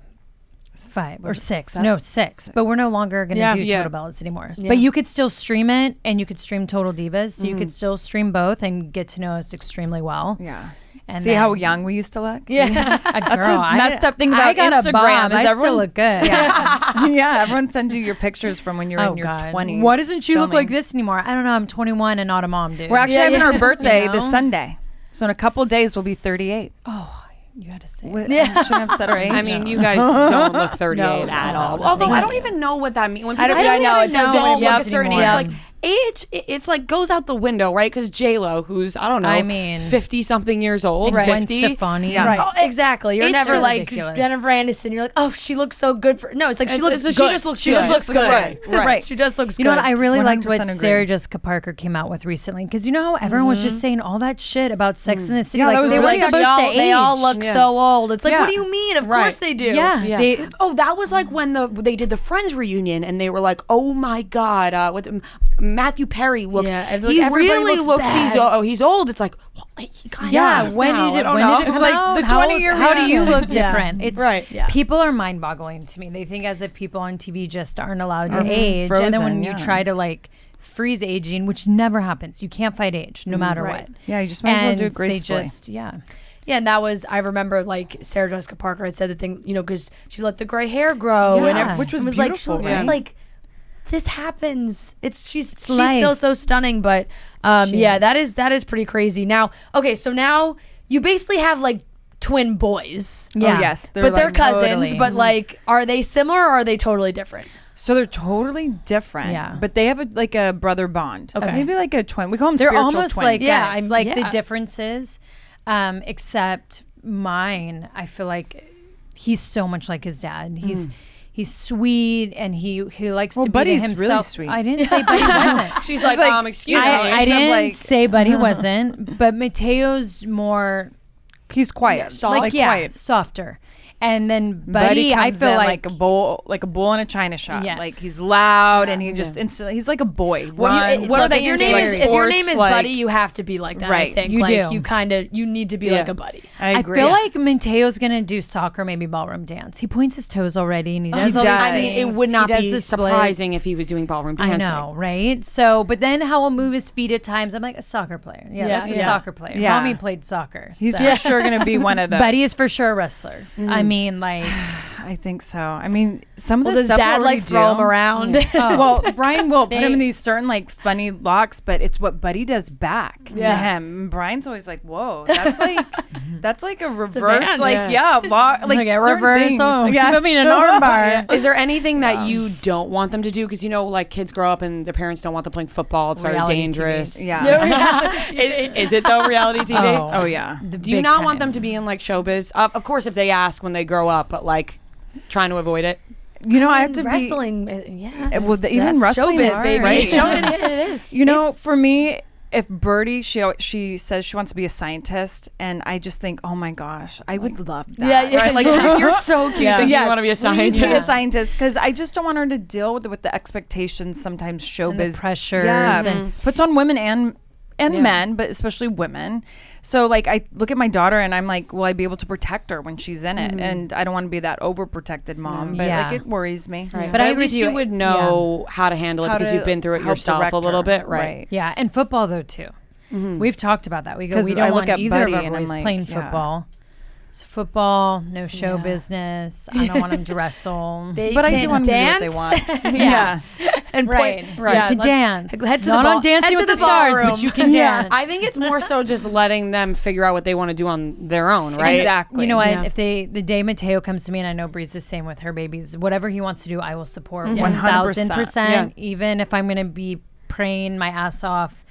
or 6? seven? No, 6. But we're no longer going to Yeah. do Yeah. Total Bellas anymore. But you could still stream it, and you could stream Total Divas. So you could still stream both and get to know us extremely well. Yeah. And See how then- young we used to look? Yeah. That's the messed up thing about I got Instagram. a bob. Is I everyone still look good. yeah, everyone sends you your pictures from when you're Oh, in your God. 20s. Why doesn't she look filming. like this anymore? I don't know. I'm 21 and not a mom, dude. We're actually Yeah, having yeah. our birthday You know? this Sunday. So in a couple of days, we'll be 38. you had to say What, it. I shouldn't have said our age. I mean, you guys don't look 38 No, at no, all. no, Although thank I don't you. even know what that means. When I people don't say even know. It doesn't don't look yep. a certain age, anymore. like age, it's like goes out the window, right? Because J-Lo, who's, I don't know, I mean, 50-something years old, Gwen 50. Stefani. Yeah. Right. Oh, exactly. You're It's never just like ridiculous. Jennifer Aniston. You're like, oh, she looks so good for. No, it's like she looks good. She just looks She good. just looks good. Right. She just looks good. You know what? I really liked what 100% agree. Sarah Jessica Parker came out with recently because you know how everyone was just saying all that shit about Sex in the City. Yeah, like that was they were really supposed to they all age. look so old. It's like, what do you mean? Of course they do. Yeah. Yes. That was like when they did the Friends reunion and they were like, oh my God, Matthew Perry looks, he really looks he's old. It's like, well, he kind of Yeah, is when now. did it I don't when know. did it It's come like out? the How- 20-year How do you reunion. look different? It's Right. Yeah. People are mind-boggling to me. They think as if people on TV just aren't allowed to age, and then when Frozen, you yeah. try to like freeze aging, which never happens, you can't fight age no matter what. Yeah, you just might as well do it And gracefully. They just Yeah, and that was, I remember like Sarah Jessica Parker had said the thing, you know, because she let the gray hair grow, Yeah. and everyone Which was like, beautiful, right? it's like, this happens. She's life. still so stunning, but that is pretty crazy. Now, okay, so now you basically have like twin boys. Yeah. Oh, yes. But they're like, cousins, totally. but like, are they similar or are they totally different? So they're totally different. Yeah. But they have a brother bond. Okay. Maybe like a twin. We call them They're spiritual almost twins. like Yeah, us. I'm- Like yeah. the differences, except mine. I feel like he's so much like his dad. He's sweet and he likes to be to Buddy's really himself. sweet. I didn't say Buddy wasn't. She's like, excuse me. I didn't like- say Buddy wasn't, but Mateo's more He's quiet. like quiet. softer. And then Buddy Buddy, I comes feel in like a bull in a china shop. Yes. Like he's loud and he just instantly, he's like a boy. Runs. what are they if your into, name like, is if your name is sports, like- Buddy, you have to be like that. I Right, think you like do. you need to be like a buddy. I I agree. feel like Mateo's gonna do soccer, maybe ballroom dance. He points his toes already, and he does. all these does. I mean, things. it would not He does be the surprising splits. if he was doing ballroom I dancing. know, right? So, but then how he'll move his feet at times. I'm like, a soccer player. Yeah, Yeah, that's a yeah. soccer player. Yeah. Mommy played soccer. he's so. for sure going to be one of those. Buddy is for sure a wrestler. I mean, like, I think so. I mean, some of Well, the does stuff dad we like throw him do- around? Well, Brian will put him in these certain like funny locks, but it's what Buddy does back to him. And Brian's always like, "Whoa, that's like a reverse, dance. like Yeah. lock, like a certain reverse. things. Oh, yeah, put me in an arm bar. Is there anything that you don't want them to do? Because, you know, like kids grow up and their parents don't want them playing football. It's very Reality dangerous. TV. yeah. Is it though, reality TV? Oh yeah. Do you not want them to be in like showbiz? Of course, if they ask when they grow up, but like trying to avoid it. You know, I have to wrestling. Yeah, Well, even that's wrestling showbiz, is baby. right. It is. You know, for me, if Birdie, she says she wants to be a scientist, and I just think, oh my gosh, I would love that. Yeah, yeah. Right? Like you're so cute that you want to be a scientist. Be a scientist because I just don't want her to deal with the expectations sometimes showbiz and the pressures and puts on women and men, but especially women. So like I look at my daughter and I'm like, will I be able to protect her when she's in it? And I don't want to be that overprotected mom, but like it worries me. Right. But But I at agree least with you you. would know how to handle it How because to you've been through it help yourself direct a little her. bit, right? Yeah, and football though too. We've talked about that. We go. 'Cause We I don't look want at either Buddy of our and I'm boys like, playing yeah. football. So football, no show business. I don't want them to wrestle. But I do want them to do what they want. Yeah. And Right. point. Right. You can dance. Head to Not the on ball, Dancing head with to the Stars, but ballroom. you can dance. I think it's more so just letting them figure out what they want to do on their own, right? Exactly. You know what? Yeah. If the day Mateo comes to me, and I know Bree's the same with her babies, whatever he wants to do, I will support 1,000%. Yeah. Even if I'm going to be praying my ass off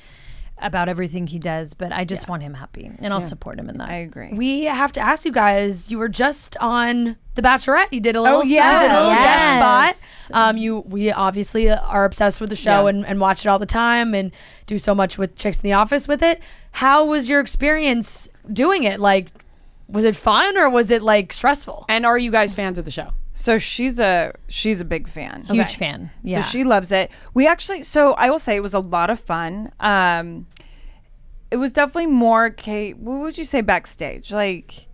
about everything he does, but I just want him happy, and I'll support him in that. I agree. We have to ask you guys. You were just on The Bachelorette. You did a little, yeah. you did a little Yes. guest spot. We obviously are obsessed with the show and watch it all the time and do so much with Chicks in the Office with it. How was your experience doing it? Like, was it fun or was it like stressful? And are you guys fans of the show? So she's a big fan. Huge fan. Yeah. So she loves it. We actually, so I will say it was a lot of fun. It was definitely more, Kate, what would you say backstage? Like,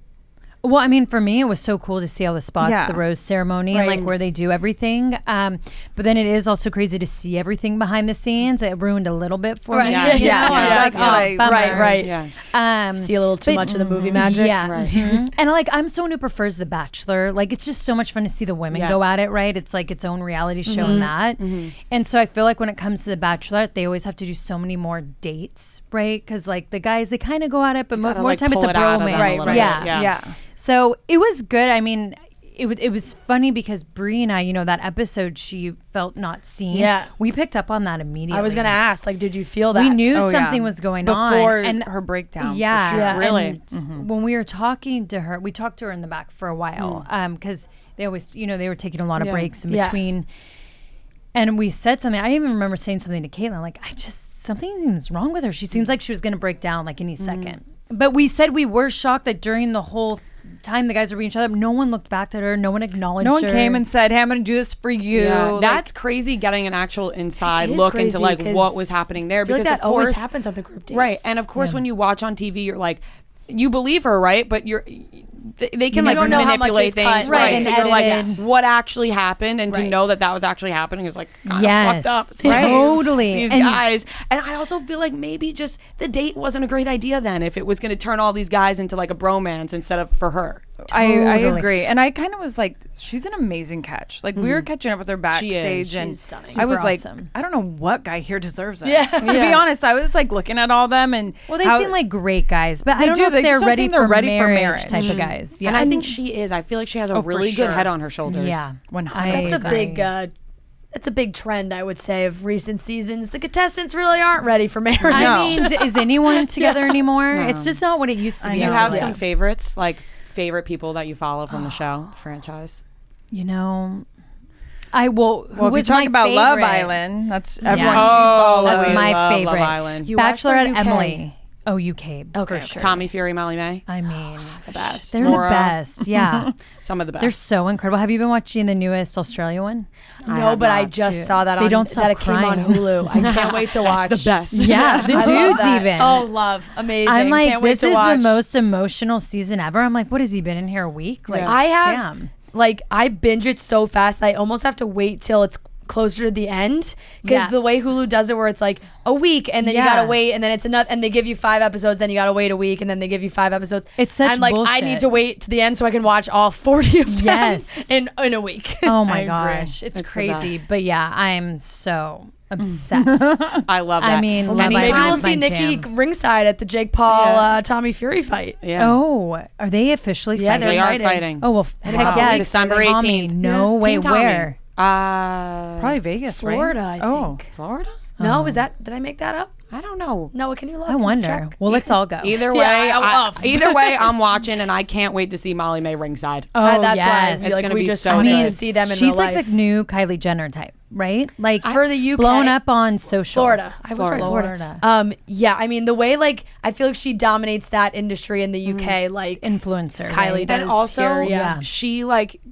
Well, I mean, for me, it was so cool to see all the spots, Yeah. the rose ceremony, and like where they do everything. But then it is also crazy to see everything behind the scenes. It ruined a little bit for me. Yeah. You Yeah. know? I was Yeah. like, That's what I- bummer. Right. Yeah. See a little too much of the movie magic. Yeah. Right. And like, I'm someone who prefers The Bachelor. Like, it's just so much fun to see the women go at it, right? It's like its own reality show in that. And so I feel like when it comes to The Bachelor, they always have to do so many more dates, right? Because like the guys, they kind of go at it, but more Gotta, like, time it's pull a it out of them bromance. a little bit. Yeah. yeah. So it was good. I mean, it was funny because Brie and I, that episode she felt not seen. Yeah. We picked up on that immediately. I was going to ask, like, did you feel that? We knew something was going on. Before her breakdown. Yeah. For sure. Really? When we were talking to her, we talked to her in the back for a while because they always, they were taking a lot of breaks in between. And we said something. I even remember saying something to Caitlin, like, something's wrong with her. She seems like she was going to break down like any second. But we said we were shocked that during the whole time the guys were beating each other, no one looked back at her, no one acknowledged her. No one came and said, hey, I'm going to do this for you. Yeah, that's crazy, getting an actual inside look into like what was happening there. Because like that of course, always happens at the group dates. Right. And of course, when you watch on TV, you're like, you believe her, right? But they can like manipulate things, right? And so you're like, what actually happened, and to know that was actually happening is like kind of fucked up. Totally. These guys, and I also feel like maybe just the date wasn't a great idea then if it was going to turn all these guys into like a bromance instead of for her. I agree, and I kind of was like, she's an amazing catch. Like we were catching up with her backstage, and I was like, I don't know what guy here deserves it. Yeah. To be honest, I was like looking at all them, and they seem like great guys, but I don't know if they're ready for marriage type of guys. Yeah, and I think she is. I feel like she has a really good head on her shoulders. Yeah, That's a big trend, I would say, of recent seasons. The contestants really aren't ready for marriage. I mean, is anyone together anymore? No. It's just not what it used to be. Do you have some favorites, like favorite people that you follow from the show, the franchise? If we talk about favorite? Love Island, that's everyone. That's my favorite. Love Island. Bachelorette Emily. Oh, UK. Okay, for sure. Tommy Fury, Molly May. I mean, the best. They're the best. Yeah. Some of the best. They're so incredible. Have you been watching the newest Australia one? No, but I just saw that it came on Hulu. I can't wait to watch. That's the best. Yeah, the dudes even. Oh, love. Amazing. I'm like, can't wait this is watch. the most emotional season ever. I'm like, what has he been in here a week? Like, I have, damn. like, I binge it so fast that I almost have to wait till it's closer to the end, because the way Hulu does it, where it's like a week and then you gotta wait, and then it's another, and they give you 5 episodes, then you gotta wait a week, and then they give you 5 episodes. It's such I'm like, bullshit. I need to wait to the end so I can watch all 40 of them in a week. Oh my gosh, it's crazy. But yeah, I'm so obsessed. I love that. I mean, maybe we'll see Nikki ringside at the Jake Paul Tommy Fury fight. Yeah. Oh, are they officially fighting? They are fighting. Oh well, heck yeah, December 18th. No way. Where? Probably Vegas, Florida, right? I think. Florida? No, did I make that up? I don't know. No, can you look? I wonder. Well, let's all go. Either way, either way, I'm watching, and I can't wait to see Molly May ringside. Oh, that's yes. why it's going to be so I need good. to see them in She's real like life. the new Kylie Jenner type, right? Like for the UK, blown up on social. Florida. I was right, Florida. Yeah, I mean the way like I feel like she dominates that industry in the UK, like influencer. Kylie does. And also, here, she like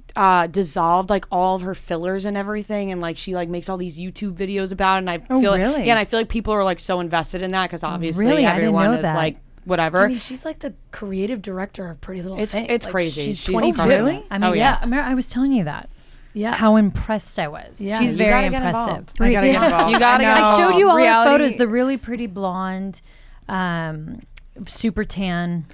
dissolved like all of her fillers and everything, and like she like makes all these YouTube videos about it, and I feel like and I feel like people are like so invested in that because obviously everyone is like whatever. I mean, she's like the creative director of Pretty Little Thing. It's like, crazy. She's She's 22. Really? I mean, yeah. I was telling you that. Yeah. How impressed I was. Yeah. She's You very gotta get impressive. involved. I gotta get involved. You gotta get I showed you all Reality. her photos. The really pretty blonde, super tan.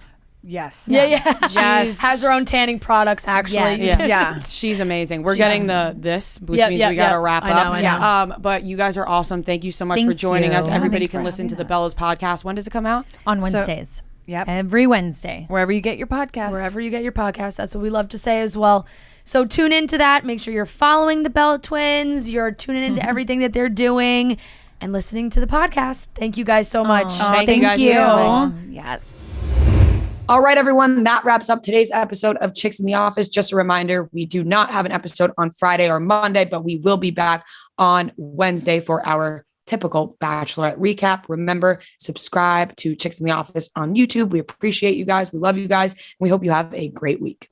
Yes. Yeah. Yes. Has her own tanning products, actually. Yeah. She's amazing. We're getting this, which means we gotta wrap up. I know. But you guys are awesome. Thank you so much for joining us. Everybody can listen to the Bella's podcast. When does it come out? On Wednesdays. Yep. Every Wednesday. Wherever you get your podcast. Wherever you get your podcast. That's what we love to say as well. So tune into that. Make sure you're following the Bella twins. You're tuning into everything that they're doing and listening to the podcast. Thank you guys so much. Thank you guys. Yes. All right, everyone. That wraps up today's episode of Chicks in the Office. Just a reminder, we do not have an episode on Friday or Monday, but we will be back on Wednesday for our typical Bachelorette recap. Remember, subscribe to Chicks in the Office on YouTube. We appreciate you guys. We love you guys. We hope you have a great week.